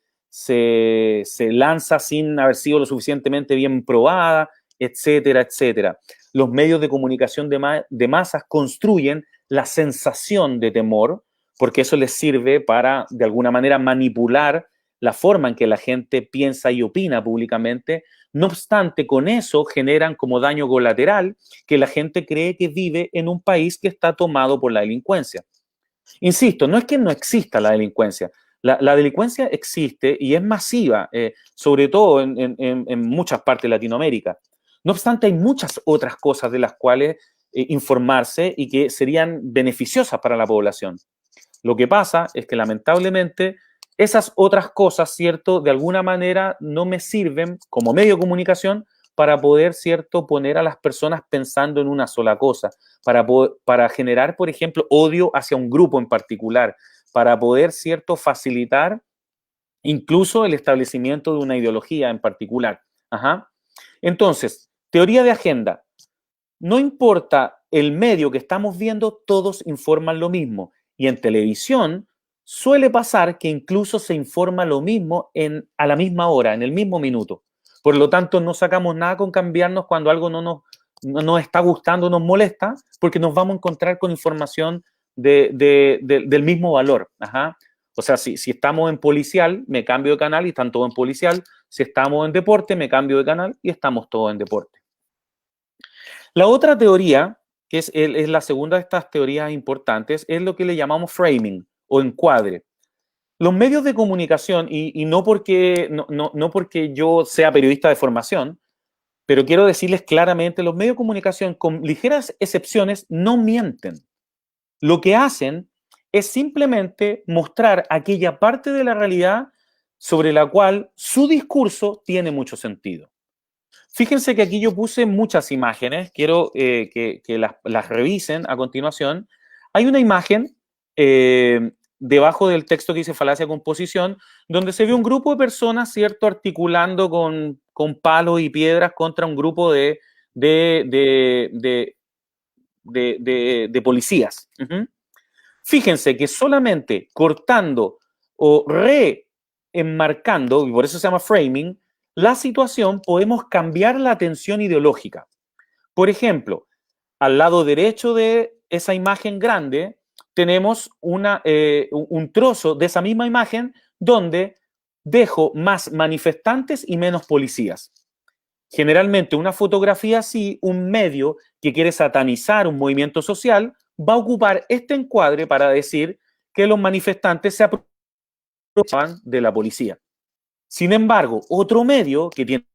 lanza sin haber sido lo suficientemente bien probada, etcétera, etcétera. los medios de comunicación de masas construyen la sensación de temor, porque eso les sirve para, de alguna manera, manipular la forma en que la gente piensa y opina públicamente. No obstante, con eso generan como daño colateral que la gente cree que vive en un país que está tomado por la delincuencia. Insisto, no es que no exista la delincuencia. La delincuencia existe y es masiva, sobre todo en muchas partes de Latinoamérica. No obstante, hay muchas otras cosas de las cuales informarse y que serían beneficiosas para la población. Lo que pasa es que lamentablemente esas otras cosas, ¿cierto? De alguna manera no me sirven como medio de comunicación para poder, ¿cierto? Poner a las personas pensando en una sola cosa, para generar, por ejemplo, odio hacia un grupo en particular, para poder, ¿cierto? Facilitar incluso el establecimiento de una ideología en particular. Ajá. Entonces, teoría de agenda. No importa el medio que estamos viendo, todos informan lo mismo. Y en televisión suele pasar que incluso se informa lo mismo a la misma hora, en el mismo minuto. Por lo tanto, no sacamos nada con cambiarnos cuando algo no nos está gustando, nos molesta, porque nos vamos a encontrar con información del mismo valor. Ajá. O sea, si estamos en policial, me cambio de canal y están todos en policial. Si estamos en deporte, me cambio de canal y estamos todos en deporte. La otra teoría, que es la segunda de estas teorías importantes, es lo que le llamamos framing o encuadre. Los medios de comunicación, y no porque yo sea periodista de formación, pero quiero decirles claramente, los medios de comunicación, con ligeras excepciones, no mienten. Lo que hacen es simplemente mostrar aquella parte de la realidad sobre la cual su discurso tiene mucho sentido. Fíjense que aquí yo puse muchas imágenes, quiero que las revisen a continuación. Hay una imagen debajo del texto que dice falacia de composición, donde se ve un grupo de personas, ¿cierto?, articulando con palos y piedras contra un grupo de policías. Fíjense que solamente cortando o reenmarcando, y por eso se llama framing, la situación, podemos cambiar la tensión ideológica. Por ejemplo, al lado derecho de esa imagen grande, tenemos un trozo de esa misma imagen donde dejo más manifestantes y menos policías. Generalmente una fotografía así, un medio que quiere satanizar un movimiento social, va a ocupar este encuadre para decir que los manifestantes se aprovechaban de la policía. Sin embargo, otro medio que tiene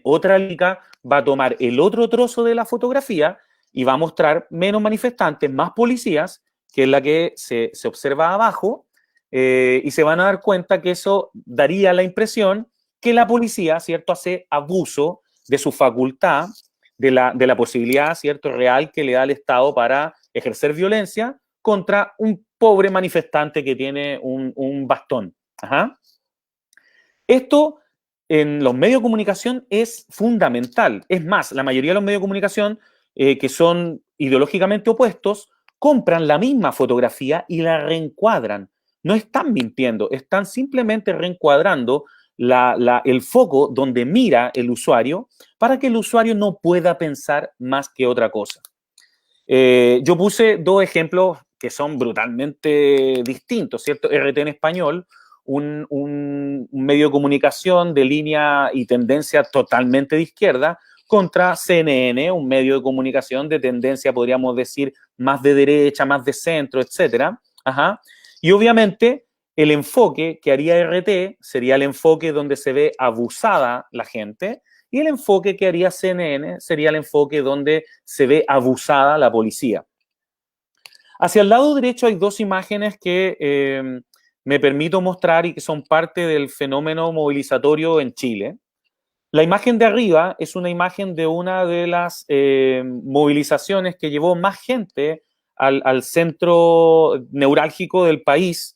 otra liga va a tomar el otro trozo de la fotografía y va a mostrar menos manifestantes, más policías, que es la que se observa abajo, y se van a dar cuenta que eso daría la impresión que la policía, ¿cierto?, hace abuso de su facultad, de la posibilidad, ¿cierto?, real que le da el Estado para ejercer violencia contra un pobre manifestante que tiene un bastón. Ajá. Esto en los medios de comunicación es fundamental. Es más, la mayoría de los medios de comunicación que son ideológicamente opuestos compran la misma fotografía y la reencuadran. No están mintiendo, están simplemente reencuadrando el foco donde mira el usuario para que el usuario no pueda pensar más que otra cosa. Yo puse dos ejemplos que son brutalmente distintos, ¿cierto? RT en español, un medio de comunicación de línea y tendencia totalmente de izquierda, contra CNN, un medio de comunicación de tendencia, podríamos decir, más de derecha, más de centro, etcétera. Ajá. Y obviamente el enfoque que haría RT sería el enfoque donde se ve abusada la gente, y el enfoque que haría CNN sería el enfoque donde se ve abusada la policía. Hacia el lado derecho hay dos imágenes que me permito mostrar y que son parte del fenómeno movilizatorio en Chile. La imagen de arriba es una imagen de una de las movilizaciones que llevó más gente al centro neurálgico del país,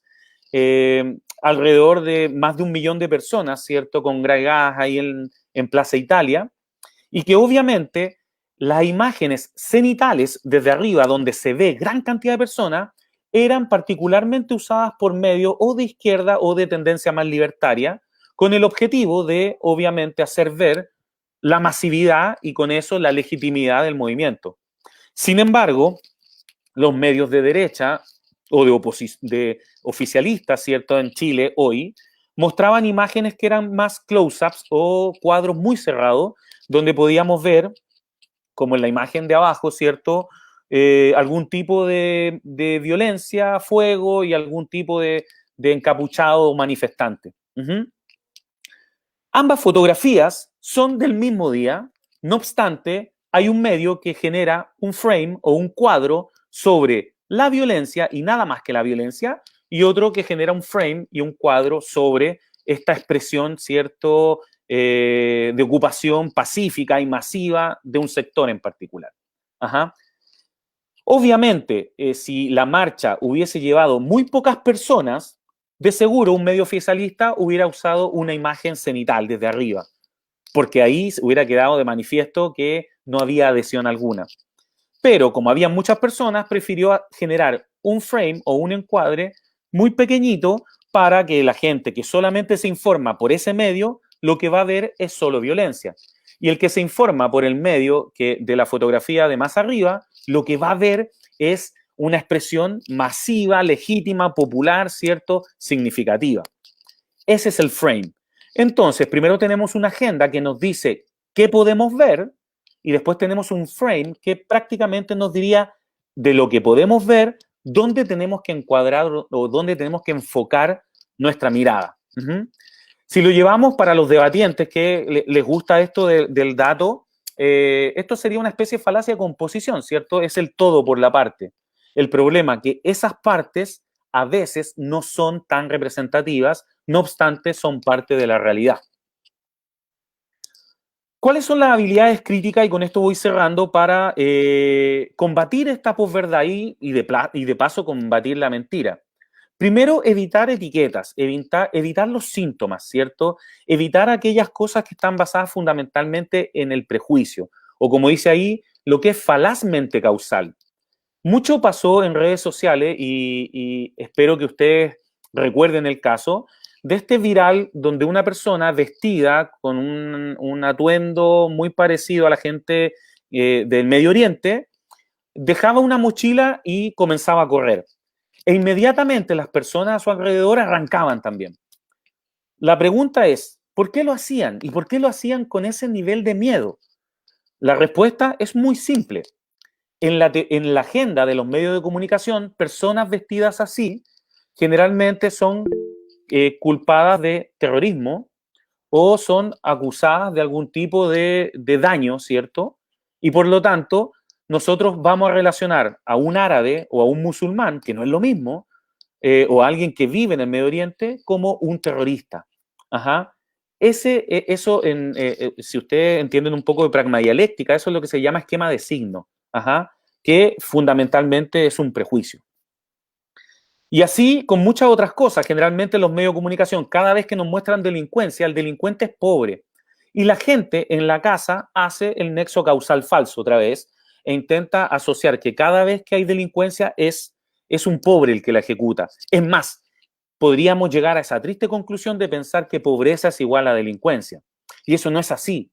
alrededor de más de 1 millón de personas, ¿cierto?, congregadas ahí en Plaza Italia, y que obviamente las imágenes cenitales desde arriba, donde se ve gran cantidad de personas, eran particularmente usadas por medios o de izquierda o de tendencia más libertaria, con el objetivo de, obviamente, hacer ver la masividad y con eso la legitimidad del movimiento. Sin embargo, los medios de derecha o de oficialistas, ¿cierto?, en Chile hoy, mostraban imágenes que eran más close-ups o cuadros muy cerrados, donde podíamos ver, como en la imagen de abajo, ¿cierto?, algún tipo de violencia, fuego y algún tipo de encapuchado o manifestante. Ambas fotografías son del mismo día, no obstante, hay un medio que genera un frame o un cuadro sobre la violencia y nada más que la violencia, y otro que genera un frame y un cuadro sobre esta expresión, ¿cierto?, de ocupación pacífica y masiva de un sector en particular. Ajá. Obviamente, si la marcha hubiese llevado muy pocas personas, de seguro un medio oficialista hubiera usado una imagen cenital desde arriba, porque ahí hubiera quedado de manifiesto que no había adhesión alguna. Pero como había muchas personas, prefirió generar un frame o un encuadre muy pequeñito para que la gente que solamente se informa por ese medio, lo que va a ver es solo violencia. Y el que se informa por el medio que de la fotografía de más arriba, lo que va a ver es una expresión masiva, legítima, popular, ¿cierto?, significativa. Ese es el frame. Entonces, primero tenemos una agenda que nos dice qué podemos ver y después tenemos un frame que prácticamente nos diría de lo que podemos ver, dónde tenemos que encuadrar o dónde tenemos que enfocar nuestra mirada. Si lo llevamos para los debatientes que les gusta esto del dato, esto sería una especie de falacia de composición, ¿cierto? Es el todo por la parte. El problema es que esas partes a veces no son tan representativas, no obstante son parte de la realidad. ¿Cuáles son las habilidades críticas? Y con esto voy cerrando para combatir esta posverdad y de paso combatir la mentira. Primero, evitar etiquetas, evitar los síntomas, ¿cierto? Evitar aquellas cosas que están basadas fundamentalmente en el prejuicio, o como dice ahí, lo que es falazmente causal. Mucho pasó en redes sociales y espero que ustedes recuerden el caso de este viral donde una persona vestida con un atuendo muy parecido a la gente del Medio Oriente dejaba una mochila y comenzaba a correr. E inmediatamente las personas a su alrededor arrancaban también. La pregunta es, ¿por qué lo hacían? ¿Y por qué lo hacían con ese nivel de miedo? La respuesta es muy simple. En la agenda de los medios de comunicación, personas vestidas así generalmente son culpadas de terrorismo o son acusadas de algún tipo de daño, ¿cierto? Y por lo tanto, nosotros vamos a relacionar a un árabe o a un musulmán, que no es lo mismo, o a alguien que vive en el Medio Oriente, como un terrorista. Ajá. Si ustedes entienden un poco de pragmadialéctica, eso es lo que se llama esquema de signo. Ajá, que fundamentalmente es un prejuicio. Y así con muchas otras cosas, generalmente los medios de comunicación, cada vez que nos muestran delincuencia, el delincuente es pobre. Y la gente en la casa hace el nexo causal falso otra vez e intenta asociar que cada vez que hay delincuencia es un pobre el que la ejecuta. Es más, podríamos llegar a esa triste conclusión de pensar que pobreza es igual a delincuencia. Y eso no es así.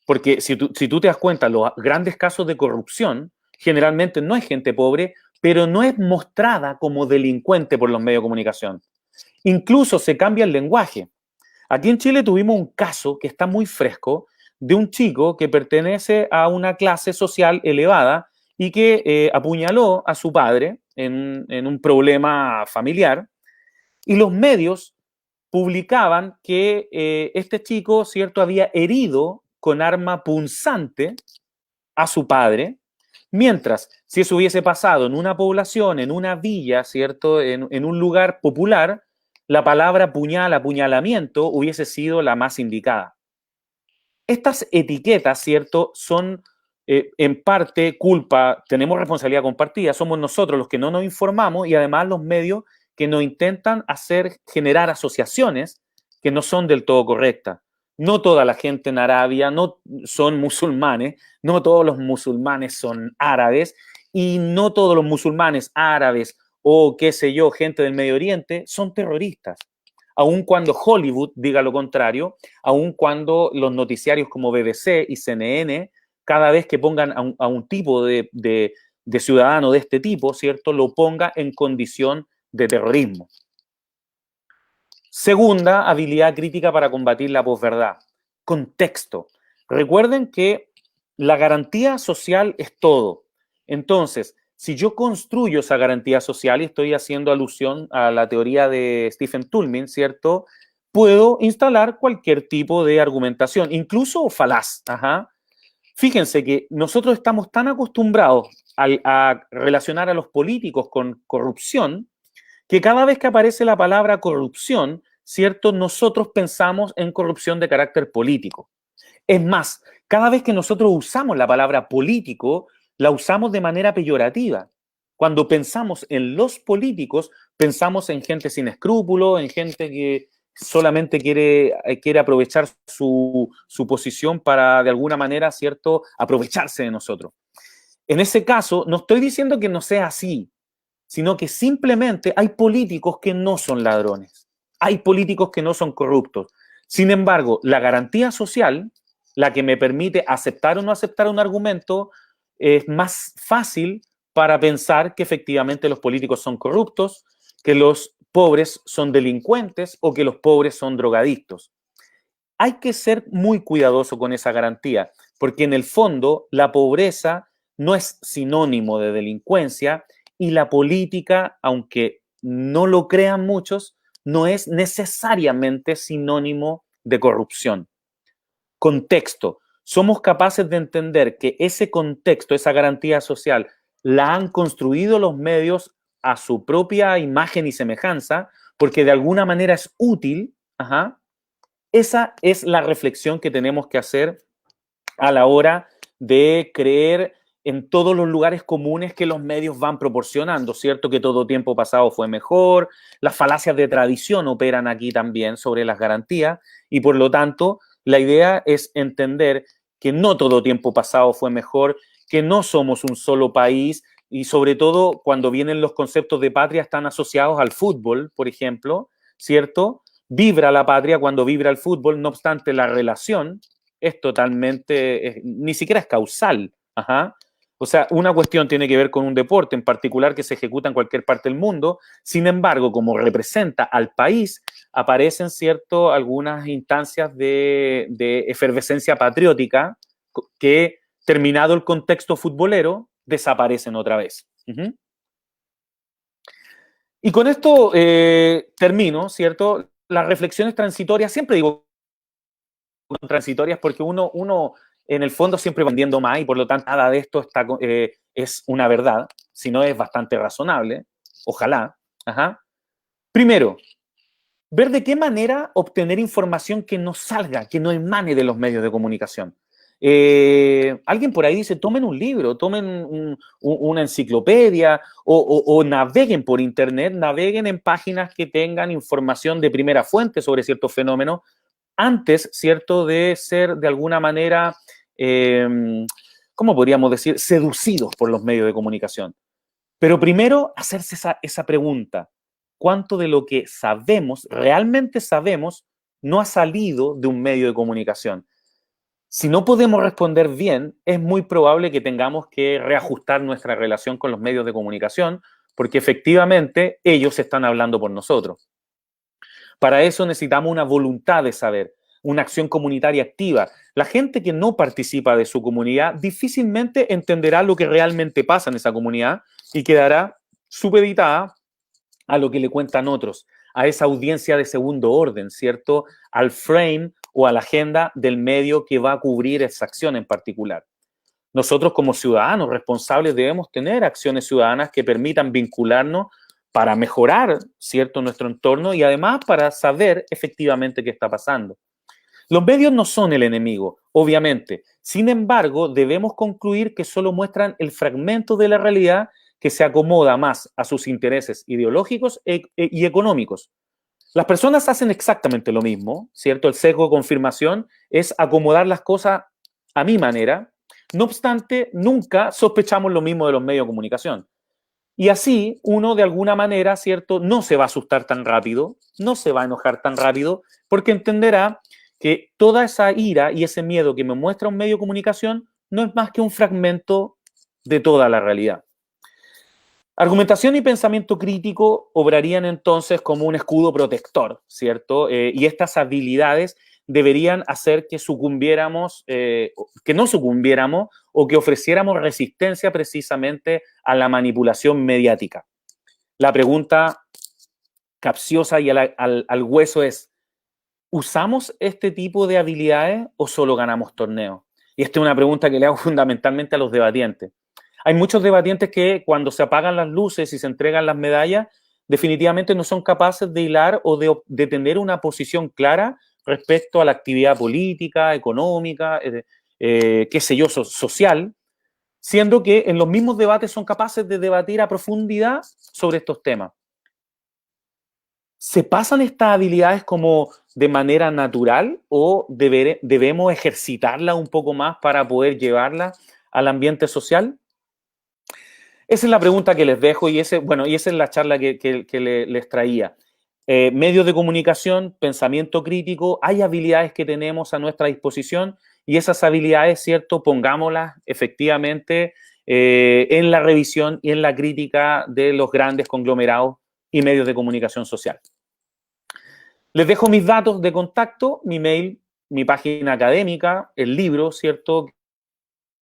Porque si tú te das cuenta, los grandes casos de corrupción generalmente no es gente pobre, pero no es mostrada como delincuente por los medios de comunicación. Incluso se cambia el lenguaje. Aquí en Chile tuvimos un caso que está muy fresco de un chico que pertenece a una clase social elevada y que apuñaló a su padre en un problema familiar. Y los medios publicaban que este chico, ¿cierto?, había herido con arma punzante a su padre, mientras si eso hubiese pasado en una población, en una villa, ¿cierto?, en un lugar popular, la palabra puñal, apuñalamiento hubiese sido la más indicada. Estas etiquetas, ¿cierto?, son en parte culpa, tenemos responsabilidad compartida, somos nosotros los que no nos informamos y además los medios que nos intentan generar asociaciones que no son del todo correctas. No toda la gente en Arabia no son musulmanes, no todos los musulmanes son árabes y no todos los musulmanes árabes o qué sé yo, gente del Medio Oriente son terroristas. aun cuando Hollywood diga lo contrario, aun cuando los noticiarios como BBC y CNN, cada vez que pongan a un tipo de ciudadano de este tipo, ¿cierto?, lo ponga en condición de terrorismo. Segunda habilidad crítica para combatir la posverdad: contexto. Recuerden que la garantía social es todo. Entonces, si yo construyo esa garantía social, y estoy haciendo alusión a la teoría de Stephen Toulmin, ¿cierto?, puedo instalar cualquier tipo de argumentación, incluso falaz. Ajá. Fíjense que nosotros estamos tan acostumbrados a relacionar a los políticos con corrupción, que cada vez que aparece la palabra corrupción, ¿cierto?, nosotros pensamos en corrupción de carácter político. Es más, cada vez que nosotros usamos la palabra político, la usamos de manera peyorativa. Cuando pensamos en los políticos, pensamos en gente sin escrúpulos, en gente que solamente quiere aprovechar su posición para, de alguna manera, ¿cierto?, aprovecharse de nosotros. En ese caso, no estoy diciendo que no sea así, sino que simplemente hay políticos que no son ladrones, hay políticos que no son corruptos. Sin embargo, la garantía social, la que me permite aceptar o no aceptar un argumento, es más fácil para pensar que efectivamente los políticos son corruptos, que los pobres son delincuentes o que los pobres son drogadictos. Hay que ser muy cuidadoso con esa garantía, porque en el fondo la pobreza no es sinónimo de delincuencia y la política, aunque no lo crean muchos, no es necesariamente sinónimo de corrupción. Contexto. Somos capaces de entender que ese contexto, esa garantía social, la han construido los medios a su propia imagen y semejanza, porque de alguna manera es útil. Ajá. Esa es la reflexión que tenemos que hacer a la hora de creer en todos los lugares comunes que los medios van proporcionando, ¿cierto? Que todo tiempo pasado fue mejor, las falacias de tradición operan aquí también sobre las garantías y por lo tanto la idea es entender que no todo tiempo pasado fue mejor, que no somos un solo país y sobre todo cuando vienen los conceptos de patria están asociados al fútbol, por ejemplo, ¿cierto? Vibra la patria cuando vibra el fútbol, no obstante la relación es totalmente, ni siquiera es causal. Ajá. O sea, una cuestión tiene que ver con un deporte en particular que se ejecuta en cualquier parte del mundo. Sin embargo, como representa al país, aparecen, ¿cierto?, algunas instancias de efervescencia patriótica que, terminado el contexto futbolero, desaparecen otra vez. Uh-huh. Y con esto termino, ¿cierto? Las reflexiones transitorias, siempre digo transitorias porque uno en el fondo siempre va vendiendo más y por lo tanto nada de esto es una verdad, sino es bastante razonable, ojalá. Ajá. Primero, ver de qué manera obtener información que no salga, que no emane de los medios de comunicación. Alguien por ahí dice, tomen un libro, tomen una enciclopedia o naveguen por internet, naveguen en páginas que tengan información de primera fuente sobre ciertos fenómenos, antes, ¿cierto?, de ser de alguna manera, ¿cómo podríamos decir?, seducidos por los medios de comunicación. Pero primero, hacerse esa pregunta. ¿Cuánto de lo que sabemos, realmente sabemos, no ha salido de un medio de comunicación? Si no podemos responder bien, es muy probable que tengamos que reajustar nuestra relación con los medios de comunicación, porque efectivamente ellos están hablando por nosotros. Para eso necesitamos una voluntad de saber, una acción comunitaria activa. La gente que no participa de su comunidad difícilmente entenderá lo que realmente pasa en esa comunidad y quedará supeditada a lo que le cuentan otros, a esa audiencia de segundo orden, ¿cierto? Al frame o a la agenda del medio que va a cubrir esa acción en particular. Nosotros como ciudadanos responsables debemos tener acciones ciudadanas que permitan vincularnos para mejorar, ¿cierto?, nuestro entorno y además para saber efectivamente qué está pasando. Los medios no son el enemigo, obviamente. Sin embargo, debemos concluir que solo muestran el fragmento de la realidad que se acomoda más a sus intereses ideológicos y económicos. Las personas hacen exactamente lo mismo, ¿cierto? El sesgo de confirmación es acomodar las cosas a mi manera. No obstante, nunca sospechamos lo mismo de los medios de comunicación. Y así uno de alguna manera, ¿cierto? No se va a asustar tan rápido, no se va a enojar tan rápido, porque entenderá que toda esa ira y ese miedo que me muestra un medio de comunicación no es más que un fragmento de toda la realidad. Argumentación y pensamiento crítico obrarían entonces como un escudo protector, ¿cierto? Y estas habilidades deberían hacer que sucumbiéramos, que no sucumbiéramos o que ofreciéramos resistencia precisamente a la manipulación mediática. La pregunta capciosa y al hueso es, ¿usamos este tipo de habilidades o solo ganamos torneos? Y esta es una pregunta que le hago fundamentalmente a los debatientes. Hay muchos debatientes que cuando se apagan las luces y se entregan las medallas, definitivamente no son capaces de hilar o de tener una posición clara respecto a la actividad política, económica, qué sé yo, social, siendo que en los mismos debates son capaces de debatir a profundidad sobre estos temas. ¿Se pasan estas habilidades como de manera natural o debemos ejercitarlas un poco más para poder llevarlas al ambiente social? Esa es la pregunta que les dejo y esa es la charla que les traía. Medios de comunicación, pensamiento crítico, hay habilidades que tenemos a nuestra disposición y esas habilidades, ¿cierto? Pongámoslas efectivamente en la revisión y en la crítica de los grandes conglomerados y medios de comunicación social. Les dejo mis datos de contacto, mi mail, mi página académica, el libro, ¿cierto?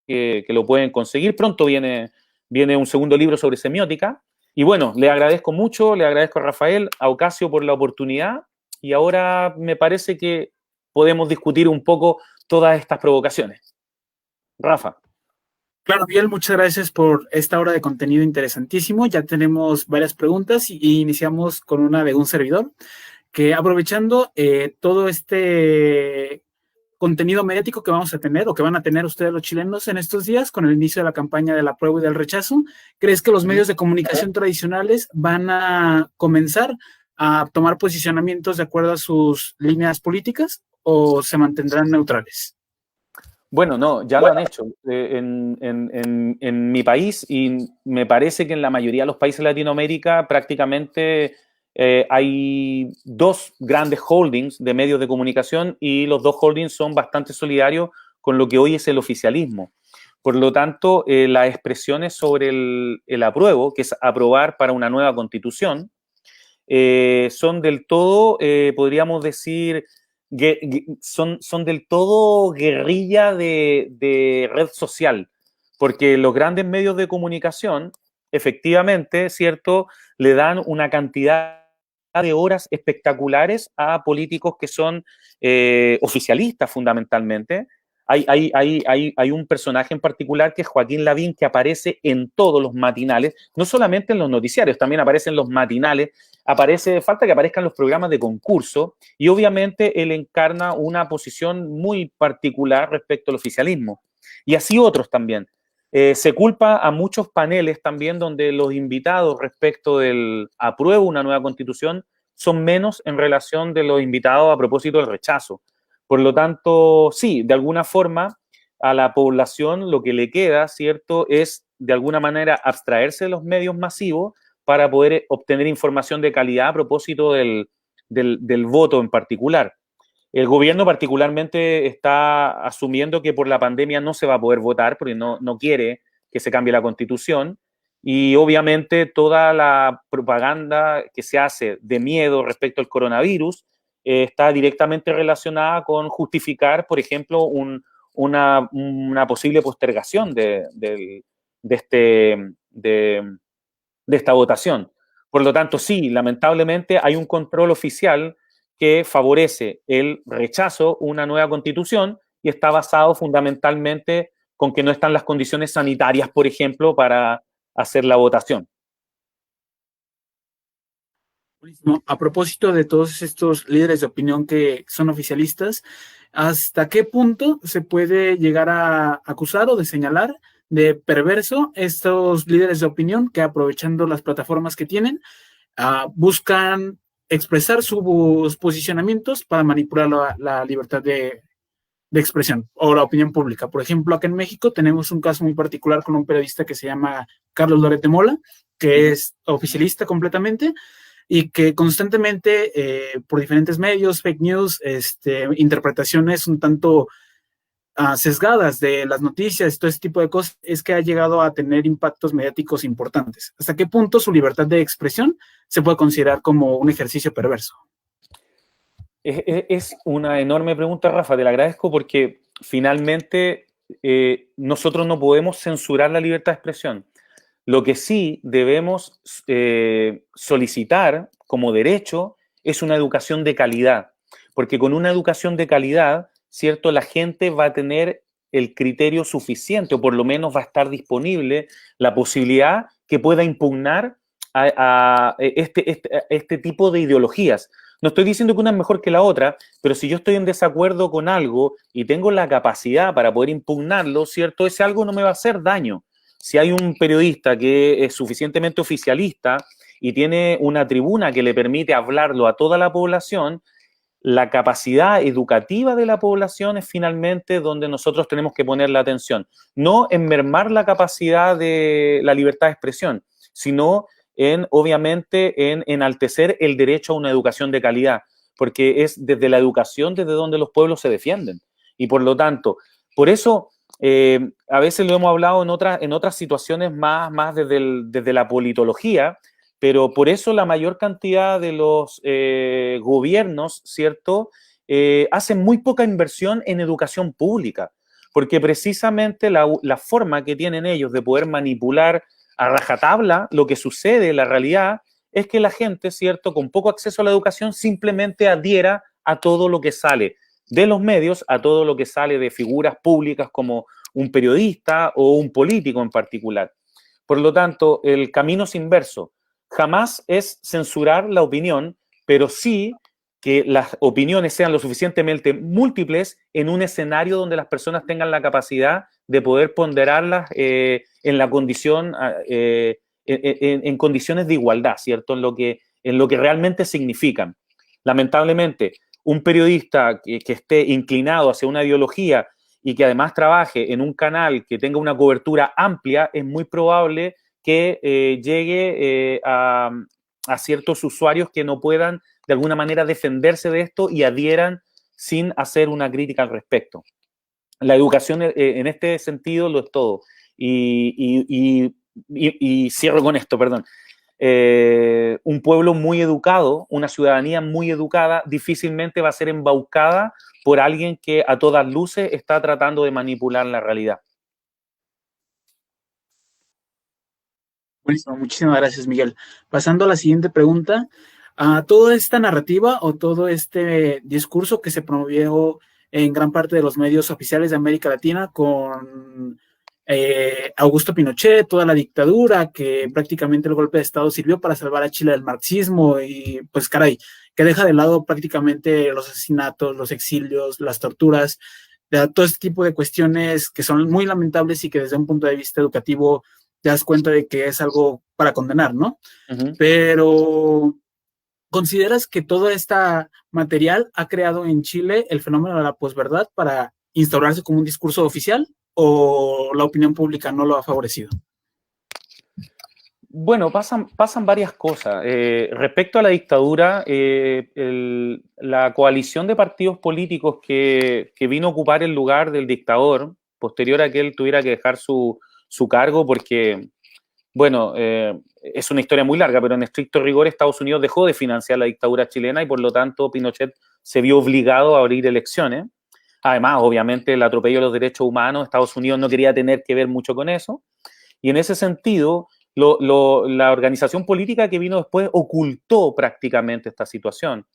Que lo pueden conseguir. Pronto viene un segundo libro sobre semiótica. Y bueno, le agradezco mucho, le agradezco a Rafael, a Ocasio por la oportunidad. Y ahora me parece que podemos discutir un poco todas estas provocaciones. Rafa. Claro, Miguel, muchas gracias por esta hora de contenido interesantísimo. Ya tenemos varias preguntas y iniciamos con una de un servidor que aprovechando todo este contenido mediático que vamos a tener o que van a tener ustedes los chilenos en estos días con el inicio de la campaña del apruebo y del rechazo, ¿crees que los medios de comunicación tradicionales van a comenzar a tomar posicionamientos de acuerdo a sus líneas políticas o se mantendrán neutrales? Bueno, no, ya lo han hecho en mi país y me parece que en la mayoría de los países de Latinoamérica prácticamente hay dos grandes holdings de medios de comunicación y los dos holdings son bastante solidarios con lo que hoy es el oficialismo. Por lo tanto, las expresiones sobre el apruebo, que es aprobar para una nueva constitución, son del todo, podríamos decir, son del todo guerrilla de red social, porque los grandes medios de comunicación, efectivamente, ¿cierto?, le dan una cantidad de horas espectaculares a políticos que son oficialistas fundamentalmente. Hay un personaje en particular que es Joaquín Lavín, que aparece en todos los matinales, no solamente en los noticiarios, también aparece en los matinales, falta que aparezcan los programas de concurso y obviamente él encarna una posición muy particular respecto al oficialismo. Y así otros también. Se culpa a muchos paneles también donde los invitados respecto del apruebo una nueva constitución son menos en relación de los invitados a propósito del rechazo. Por lo tanto, sí, de alguna forma a la población lo que le queda, ¿cierto?, es de alguna manera abstraerse de los medios masivos para poder obtener información de calidad a propósito del voto en particular. El gobierno particularmente está asumiendo que por la pandemia no se va a poder votar porque no quiere que se cambie la constitución y obviamente toda la propaganda que se hace de miedo respecto al coronavirus está directamente relacionada con justificar, por ejemplo, una posible postergación de esta votación. Por lo tanto, sí, lamentablemente hay un control oficial que favorece el rechazo a una nueva constitución y está basado fundamentalmente con que no están las condiciones sanitarias, por ejemplo, para hacer la votación. A propósito de todos estos líderes de opinión que son oficialistas, ¿hasta qué punto se puede llegar a acusar o de señalar de perverso estos líderes de opinión que, aprovechando las plataformas que tienen, buscan expresar sus posicionamientos para manipular la libertad de expresión o la opinión pública? Por ejemplo, acá en México tenemos un caso muy particular con un periodista que se llama Carlos Loret de Mola, que es oficialista completamente y que constantemente por diferentes medios, fake news, interpretaciones un tanto sesgadas de las noticias, todo ese tipo de cosas, es que ha llegado a tener impactos mediáticos importantes. ¿Hasta qué punto su libertad de expresión se puede considerar como un ejercicio perverso? Es una enorme pregunta, Rafa, te la agradezco porque finalmente nosotros no podemos censurar la libertad de expresión. Lo que sí debemos solicitar como derecho es una educación de calidad, porque con una educación de calidad, ¿cierto? La gente va a tener el criterio suficiente, o por lo menos va a estar disponible la posibilidad que pueda impugnar a este tipo de ideologías. No estoy diciendo que una es mejor que la otra, pero si yo estoy en desacuerdo con algo y tengo la capacidad para poder impugnarlo, ¿cierto? Ese algo no me va a hacer daño. Si hay un periodista que es suficientemente oficialista y tiene una tribuna que le permite hablarlo a toda la población, la capacidad educativa de la población es finalmente donde nosotros tenemos que poner la atención. No en mermar la capacidad de la libertad de expresión, sino en, obviamente, en enaltecer el derecho a una educación de calidad, porque es desde la educación desde donde los pueblos se defienden. Y por lo tanto, por eso a veces lo hemos hablado en otras situaciones más desde la politología, pero por eso la mayor cantidad de los gobiernos, ¿cierto?, hacen muy poca inversión en educación pública, porque precisamente la forma que tienen ellos de poder manipular a rajatabla lo que sucede, la realidad, es que la gente, ¿cierto?, con poco acceso a la educación simplemente adhiera a todo lo que sale de los medios, a todo lo que sale de figuras públicas como un periodista o un político en particular. Por lo tanto, el camino es inverso. Jamás es censurar la opinión, pero sí que las opiniones sean lo suficientemente múltiples en un escenario donde las personas tengan la capacidad de poder ponderarlas en la condición, en condiciones de igualdad, ¿cierto? En lo que realmente significan. Lamentablemente, un periodista que esté inclinado hacia una ideología y que además trabaje en un canal que tenga una cobertura amplia, es muy probable que llegue a ciertos usuarios que no puedan de alguna manera defenderse de esto y adhieran sin hacer una crítica al respecto. La educación en este sentido lo es todo. Y cierro con esto, perdón. Un pueblo muy educado, una ciudadanía muy educada, difícilmente va a ser embaucada por alguien que a todas luces está tratando de manipular la realidad. Buenísimo, muchísimas gracias, Miguel. Pasando a la siguiente pregunta, a toda esta narrativa o todo este discurso que se promovió en gran parte de los medios oficiales de América Latina con Augusto Pinochet, toda la dictadura, que prácticamente el golpe de Estado sirvió para salvar a Chile del marxismo y pues caray, que deja de lado prácticamente los asesinatos, los exilios, las torturas, todo este tipo de cuestiones que son muy lamentables y que desde un punto de vista educativo te das cuenta de que es algo para condenar, ¿no? Pero ¿consideras que todo este material ha creado en Chile el fenómeno de la posverdad para instaurarse como un discurso oficial o la opinión pública no lo ha favorecido? Bueno, pasan varias cosas. Respecto a la dictadura, la coalición de partidos políticos que vino a ocupar el lugar del dictador, posterior a que él tuviera que dejar su cargo, porque, bueno, es una historia muy larga, pero en estricto rigor Estados Unidos dejó de financiar la dictadura chilena y por lo tanto Pinochet se vio obligado a abrir elecciones. Además, obviamente, el atropello de los derechos humanos, Estados Unidos no quería tener que ver mucho con eso. Y en ese sentido, la organización política que vino después ocultó prácticamente esta situación.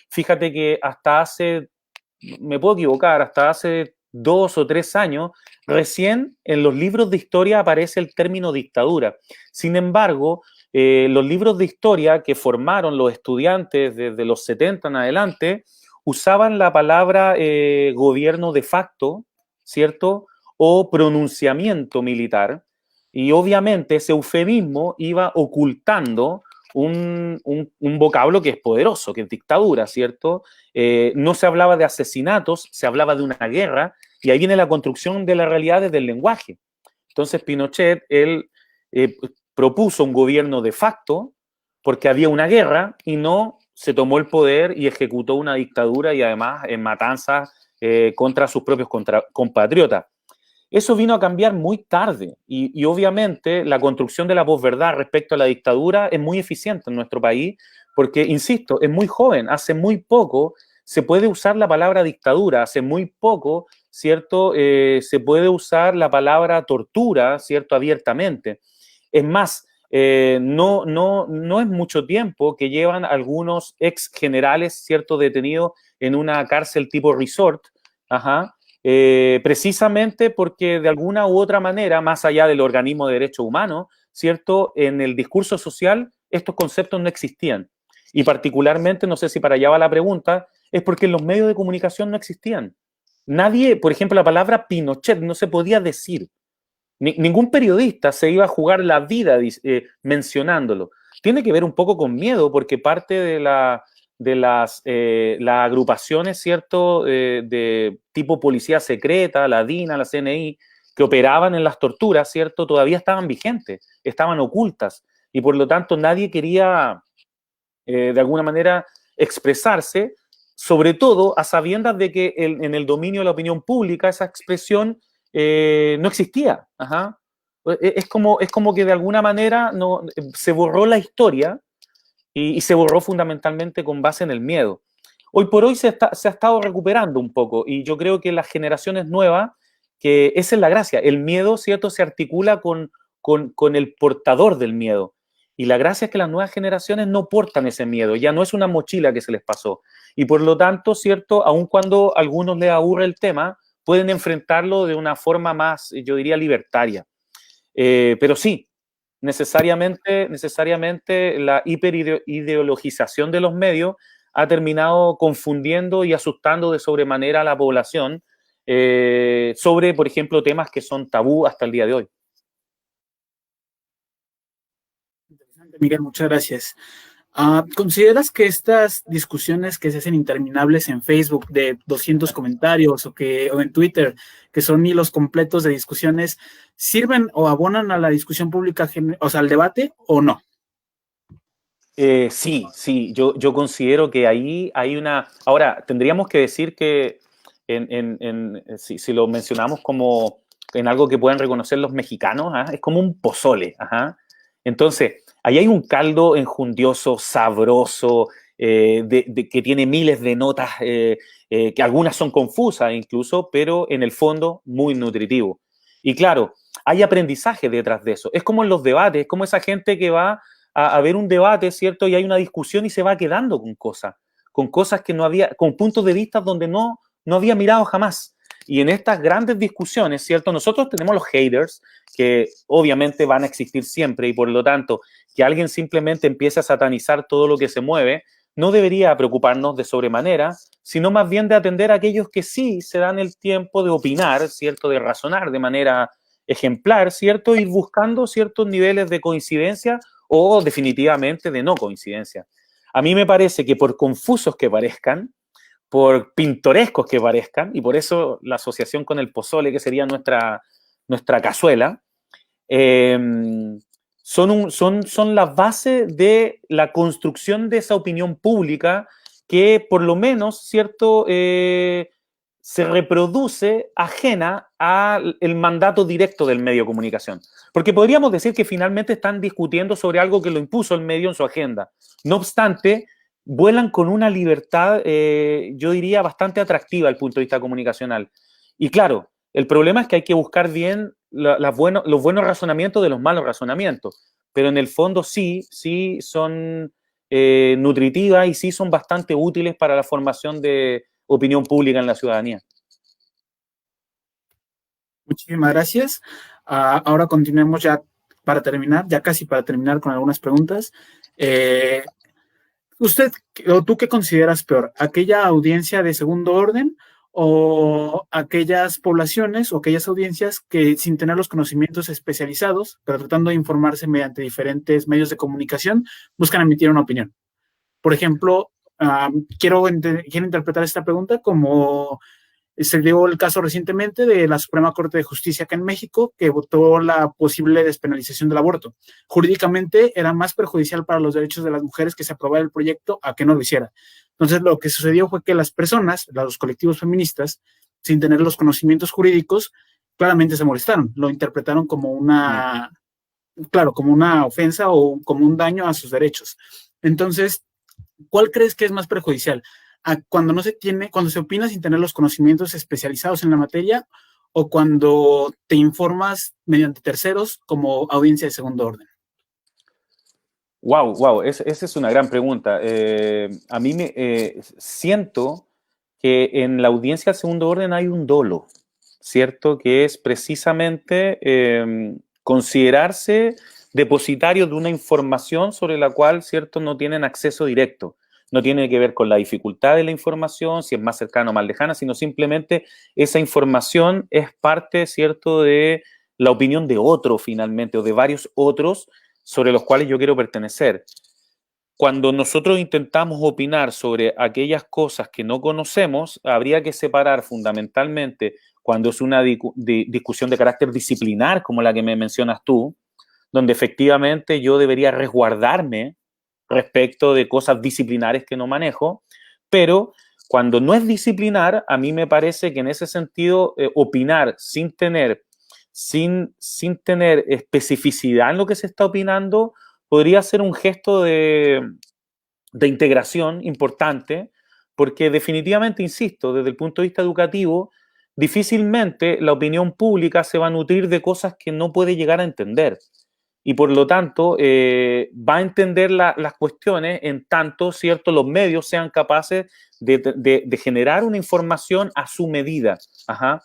Fíjate que hasta hace, me puedo equivocar, hasta hace 2 o 3 años, recién en los libros de historia aparece el término dictadura. Sin embargo, los libros de historia que formaron los estudiantes desde los 70 en adelante usaban la palabra gobierno de facto, ¿cierto? O pronunciamiento militar. Y obviamente ese eufemismo iba ocultando un vocablo que es poderoso, que es dictadura, ¿cierto? No se hablaba de asesinatos, se hablaba de una guerra, y ahí viene la construcción de la realidad desde el lenguaje. Entonces Pinochet, él propuso un gobierno de facto porque había una guerra y no se tomó el poder y ejecutó una dictadura y además en matanzas contra sus propios compatriotas. Eso vino a cambiar muy tarde y obviamente la construcción de la posverdad respecto a la dictadura es muy eficiente en nuestro país porque, insisto, es muy joven, hace muy poco se puede usar la palabra dictadura, hace muy poco, ¿cierto? Se puede usar la palabra tortura, ¿cierto? Abiertamente. Es más, no es mucho tiempo que llevan algunos ex generales, ¿cierto? Detenidos en una cárcel tipo resort, ajá, precisamente porque de alguna u otra manera, más allá del organismo de derechos humanos, ¿cierto? En el discurso social estos conceptos no existían. Y particularmente, no sé si para allá va la pregunta, es porque en los medios de comunicación no existían. Nadie, por ejemplo, la palabra Pinochet no se podía decir. Ningún periodista se iba a jugar la vida mencionándolo. Tiene que ver un poco con miedo, porque parte de las agrupaciones, ¿cierto?, de tipo policía secreta, la DINA, la CNI, que operaban en las torturas, ¿cierto?, todavía estaban vigentes, estaban ocultas, y por lo tanto nadie quería, de alguna manera, expresarse, sobre todo a sabiendas de que en el dominio de la opinión pública esa expresión no existía. Ajá. Es como que de alguna manera no, se borró la historia y se borró fundamentalmente con base en el miedo. Hoy por hoy se ha estado recuperando un poco y yo creo que las generaciones nuevas, que esa es la gracia, el miedo, ¿cierto?, se articula con el portador del miedo. Y la gracia es que las nuevas generaciones no portan ese miedo, ya no es una mochila que se les pasó. Y por lo tanto, ¿cierto?, aun cuando a algunos les aburre el tema, pueden enfrentarlo de una forma más, yo diría, libertaria. Pero sí, necesariamente la hiperideologización de los medios ha terminado confundiendo y asustando de sobremanera a la población sobre, por ejemplo, temas que son tabú hasta el día de hoy. Interesante, Miguel, muchas gracias. ¿Consideras que estas discusiones que se hacen interminables en Facebook de 200 comentarios o en Twitter, que son hilos completos de discusiones, sirven o abonan a la discusión pública, o sea, al debate o no? Sí, yo considero que ahí hay una... Ahora, tendríamos que decir que si lo mencionamos como en algo que puedan reconocer los mexicanos, ¿ah? Es como un pozole. Ajá. Entonces, ahí hay un caldo enjundioso, sabroso, que tiene miles de notas, que algunas son confusas incluso, pero en el fondo muy nutritivo. Y claro, hay aprendizaje detrás de eso. Es como en los debates, es como esa gente que va a ver un debate, ¿cierto? Y hay una discusión y se va quedando con cosas que no había, con puntos de vista donde no había mirado jamás. Y en estas grandes discusiones, ¿cierto? Nosotros tenemos los haters, que obviamente van a existir siempre y por lo tanto, que alguien simplemente empiece a satanizar todo lo que se mueve, no debería preocuparnos de sobremanera, sino más bien de atender a aquellos que sí se dan el tiempo de opinar, ¿cierto? De razonar de manera ejemplar, ¿cierto? Ir buscando ciertos niveles de coincidencia o definitivamente de no coincidencia. A mí me parece que por confusos que parezcan, por pintorescos que parezcan, y por eso la asociación con el pozole, que sería nuestra cazuela, son la base de la construcción de esa opinión pública que por lo menos, ¿cierto?, se reproduce ajena al mandato directo del medio de comunicación. Porque podríamos decir que finalmente están discutiendo sobre algo que lo impuso el medio en su agenda. No obstante, vuelan con una libertad, yo diría, bastante atractiva al punto de vista comunicacional. Y claro, el problema es que hay que buscar bien los buenos razonamientos de los malos razonamientos, pero en el fondo sí son nutritivas y sí son bastante útiles para la formación de opinión pública en la ciudadanía. Muchísimas gracias. Ahora continuemos ya para terminar, ya casi para terminar con algunas preguntas. ¿Usted o tú qué consideras peor? ¿Aquella audiencia de segundo orden o aquellas poblaciones o aquellas audiencias que sin tener los conocimientos especializados, pero tratando de informarse mediante diferentes medios de comunicación, buscan emitir una opinión? Por ejemplo, quiero interpretar esta pregunta como Se dio el caso recientemente de la Suprema Corte de Justicia acá en México, que votó la posible despenalización del aborto. Jurídicamente era más perjudicial para los derechos de las mujeres que se aprobara el proyecto a que no lo hiciera. Entonces, lo que sucedió fue que las personas, los colectivos feministas, sin tener los conocimientos jurídicos, claramente se molestaron. Lo interpretaron como claro, como una ofensa o como un daño a sus derechos. Entonces, ¿cuál crees que es más perjudicial? Cuando no se tiene, cuando se opina sin tener los conocimientos especializados en la materia, o cuando te informas mediante terceros como audiencia de segundo orden? Wow, esa es una gran pregunta. A mí me siento que en la audiencia de segundo orden hay un dolo, ¿cierto? Que es precisamente considerarse depositario de una información sobre la cual, ¿cierto?, no tienen acceso directo. No tiene que ver con la dificultad de la información, si es más cercana o más lejana, sino simplemente esa información es parte, ¿cierto?, de la opinión de otro finalmente, o de varios otros sobre los cuales yo quiero pertenecer. Cuando nosotros intentamos opinar sobre aquellas cosas que no conocemos, habría que separar fundamentalmente cuando es una discusión de carácter disciplinar, como la que me mencionas tú, donde efectivamente yo debería resguardarme respecto de cosas disciplinares que no manejo, pero cuando no es disciplinar, a mí me parece que en ese sentido opinar sin tener especificidad en lo que se está opinando podría ser un gesto de integración importante, porque definitivamente, insisto, desde el punto de vista educativo, difícilmente la opinión pública se va a nutrir de cosas que no puede llegar a entender. Y por lo tanto, va a entender las cuestiones en tanto, ¿cierto?, los medios sean capaces de generar una información a su medida. Ajá.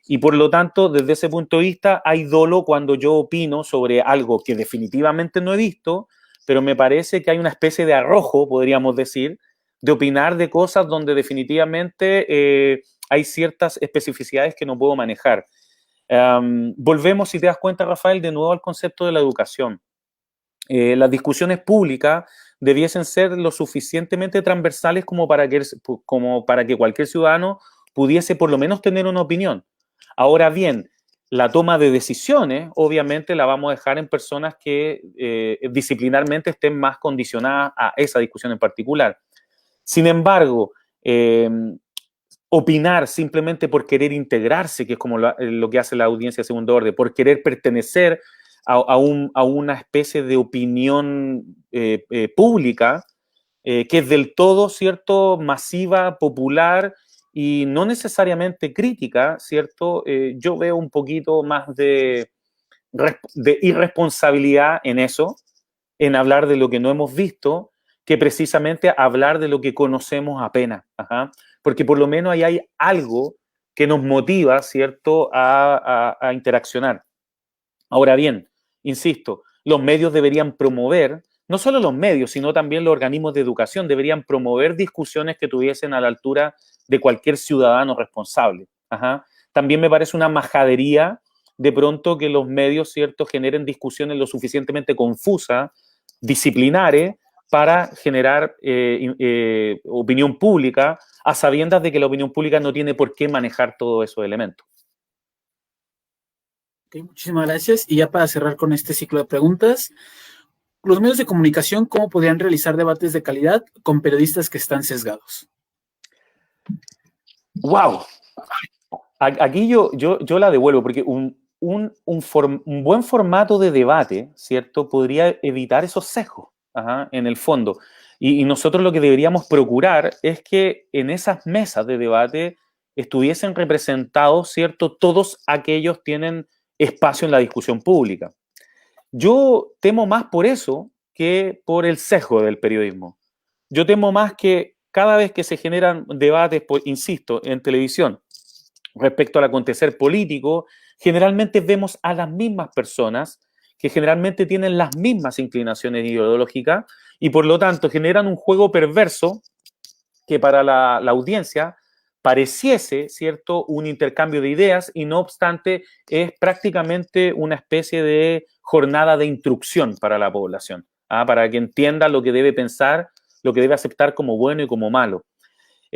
Y por lo tanto, desde ese punto de vista, hay dolo cuando yo opino sobre algo que definitivamente no he visto, pero me parece que hay una especie de arrojo, podríamos decir, de opinar de cosas donde definitivamente hay ciertas especificidades que no puedo manejar. Volvemos, si te das cuenta, Rafael, de nuevo al concepto de la educación. Las discusiones públicas debiesen ser lo suficientemente transversales como para que cualquier ciudadano pudiese por lo menos tener una opinión. Ahora bien, la toma de decisiones, obviamente, la vamos a dejar en personas que disciplinarmente estén más condicionadas a esa discusión en particular. Sin embargo, opinar simplemente por querer integrarse, que es como lo que hace la audiencia de segundo orden, por querer pertenecer a una especie de opinión pública, que es del todo, ¿cierto?, masiva, popular y no necesariamente crítica, ¿cierto? Yo veo un poquito más de irresponsabilidad en eso, en hablar de lo que no hemos visto, que precisamente hablar de lo que conocemos apenas. Ajá. Porque por lo menos ahí hay algo que nos motiva, ¿cierto?, a interaccionar. Ahora bien, insisto, los medios deberían promover, no solo los medios, sino también los organismos de educación, deberían promover discusiones que tuviesen a la altura de cualquier ciudadano responsable. Ajá. También me parece una majadería de pronto que los medios, ¿cierto?, generen discusiones lo suficientemente confusas, disciplinares, para generar opinión pública, a sabiendas de que la opinión pública no tiene por qué manejar todos esos elementos. Okay, muchísimas gracias. Y ya para cerrar con este ciclo de preguntas, los medios de comunicación, ¿cómo podrían realizar debates de calidad con periodistas que están sesgados? ¡Wow! Aquí yo la devuelvo, porque un buen formato de debate, ¿cierto?, podría evitar esos sesgos, ajá, en el fondo. Y nosotros lo que deberíamos procurar es que en esas mesas de debate estuviesen representados, ¿cierto?, todos aquellos tienen espacio en la discusión pública. Yo temo más por eso que por el sesgo del periodismo. Yo temo más que cada vez que se generan debates, insisto, en televisión, respecto al acontecer político, generalmente vemos a las mismas personas que generalmente tienen las mismas inclinaciones ideológicas y por lo tanto generan un juego perverso que para la audiencia pareciese, ¿cierto?, un intercambio de ideas y no obstante es prácticamente una especie de jornada de instrucción para la población, para que entienda lo que debe pensar, lo que debe aceptar como bueno y como malo.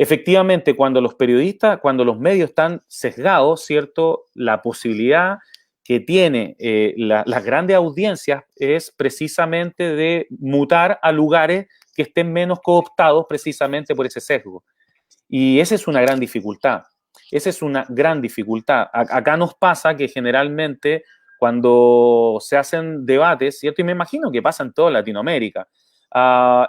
Efectivamente, cuando los periodistas, cuando los medios están sesgados, ¿cierto? La posibilidad que tiene las grandes audiencias es precisamente de mutar a lugares que estén menos cooptados precisamente por ese sesgo. Y esa es una gran dificultad. Esa es una gran dificultad. Acá nos pasa que generalmente cuando se hacen debates, ¿cierto? Y me imagino que pasa en toda Latinoamérica,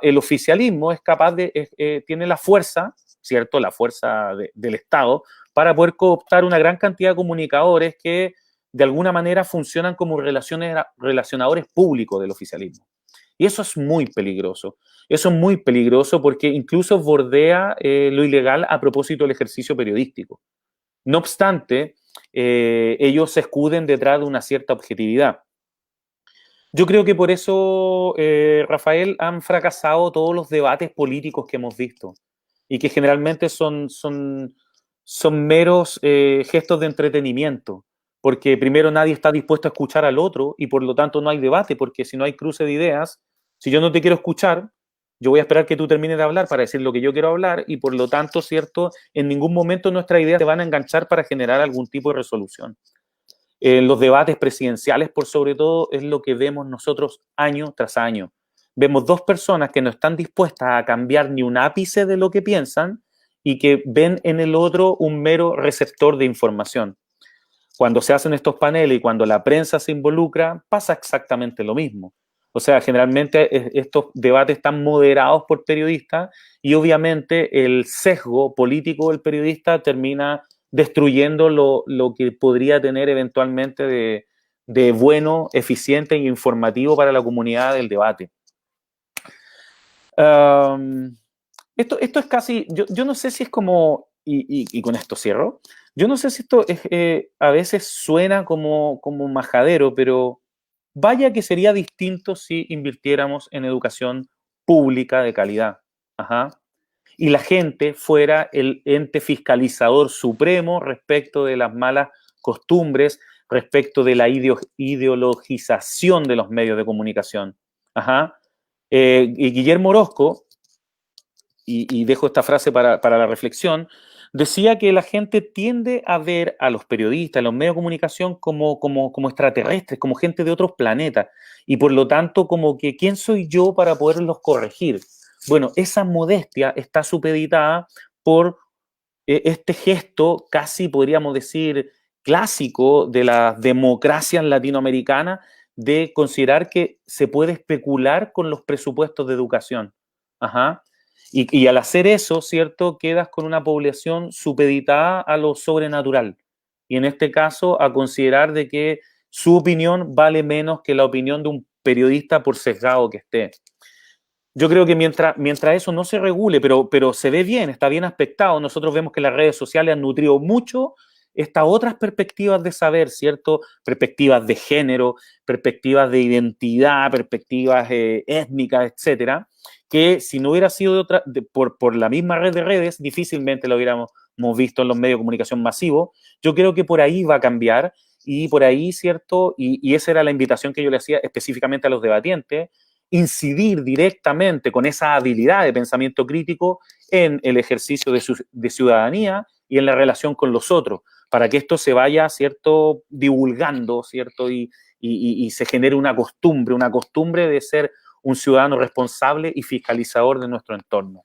el oficialismo es capaz de, tiene la fuerza, ¿cierto? La fuerza del Estado para poder cooptar una gran cantidad de comunicadores que de alguna manera funcionan como relacionadores públicos del oficialismo. Y eso es muy peligroso. Eso es muy peligroso porque incluso bordea lo ilegal a propósito del ejercicio periodístico. No obstante, ellos se escuden detrás de una cierta objetividad. Yo creo que por eso, Rafael, han fracasado todos los debates políticos que hemos visto y que generalmente son meros gestos de entretenimiento, porque primero nadie está dispuesto a escuchar al otro y por lo tanto no hay debate, porque si no hay cruce de ideas, si yo no te quiero escuchar, yo voy a esperar que tú termines de hablar para decir lo que yo quiero hablar y por lo tanto, ¿cierto? En ningún momento nuestras ideas se van a enganchar para generar algún tipo de resolución. Los debates presidenciales, por sobre todo, es lo que vemos nosotros año tras año. Vemos dos personas que no están dispuestas a cambiar ni un ápice de lo que piensan y que ven en el otro un mero receptor de información. Cuando se hacen estos paneles y cuando la prensa se involucra, pasa exactamente lo mismo. O sea, generalmente estos debates están moderados por periodistas y obviamente el sesgo político del periodista termina destruyendo lo que podría tener eventualmente de bueno, eficiente e informativo para la comunidad del debate. Esto es casi, yo no sé si es como, y con esto cierro, yo no sé si esto es, a veces suena como majadero, pero vaya que sería distinto si invirtiéramos en educación pública de calidad. Ajá. Y la gente fuera el ente fiscalizador supremo respecto de las malas costumbres, respecto de la ideologización de los medios de comunicación. Ajá. Y Guillermo Orozco, y dejo esta frase para la reflexión, decía que la gente tiende a ver a los periodistas, a los medios de comunicación como extraterrestres, como gente de otros planetas, y por lo tanto como que ¿quién soy yo para poderlos corregir? Bueno, esa modestia está supeditada por este gesto casi podríamos decir clásico de las democracias latinoamericanas de considerar que se puede especular con los presupuestos de educación. Ajá. Y al hacer eso, ¿cierto? Quedas con una población supeditada a lo sobrenatural. Y en este caso, a considerar de que su opinión vale menos que la opinión de un periodista por sesgado que esté. Yo creo que mientras eso no se regule, pero se ve bien, está bien aspectado, nosotros vemos que las redes sociales han nutrido mucho estas otras perspectivas de saber, ¿cierto? Perspectivas de género, perspectivas de identidad, perspectivas étnicas, etcétera, que si no hubiera sido por la misma red de redes, difícilmente lo hubiéramos visto en los medios de comunicación masivos. Yo creo que por ahí va a cambiar y por ahí, ¿cierto? Y esa era la invitación que yo le hacía específicamente a los debatientes, incidir directamente con esa habilidad de pensamiento crítico en el ejercicio de ciudadanía y en la relación con los otros, para que esto se vaya, ¿cierto?, divulgando, ¿cierto?, y se genere una costumbre de ser un ciudadano responsable y fiscalizador de nuestro entorno.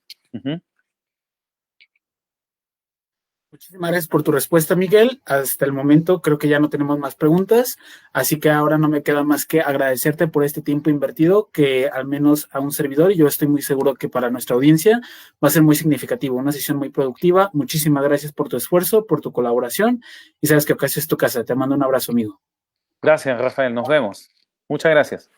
Muchísimas gracias por tu respuesta, Miguel. Hasta el momento creo que ya no tenemos más preguntas, así que ahora no me queda más que agradecerte por este tiempo invertido, que al menos a un servidor, y yo estoy muy seguro que para nuestra audiencia va a ser muy significativo, una sesión muy productiva. Muchísimas gracias por tu esfuerzo, por tu colaboración, y sabes que Ocasio es tu casa. Te mando un abrazo, amigo. Gracias, Rafael. Nos vemos. Muchas gracias.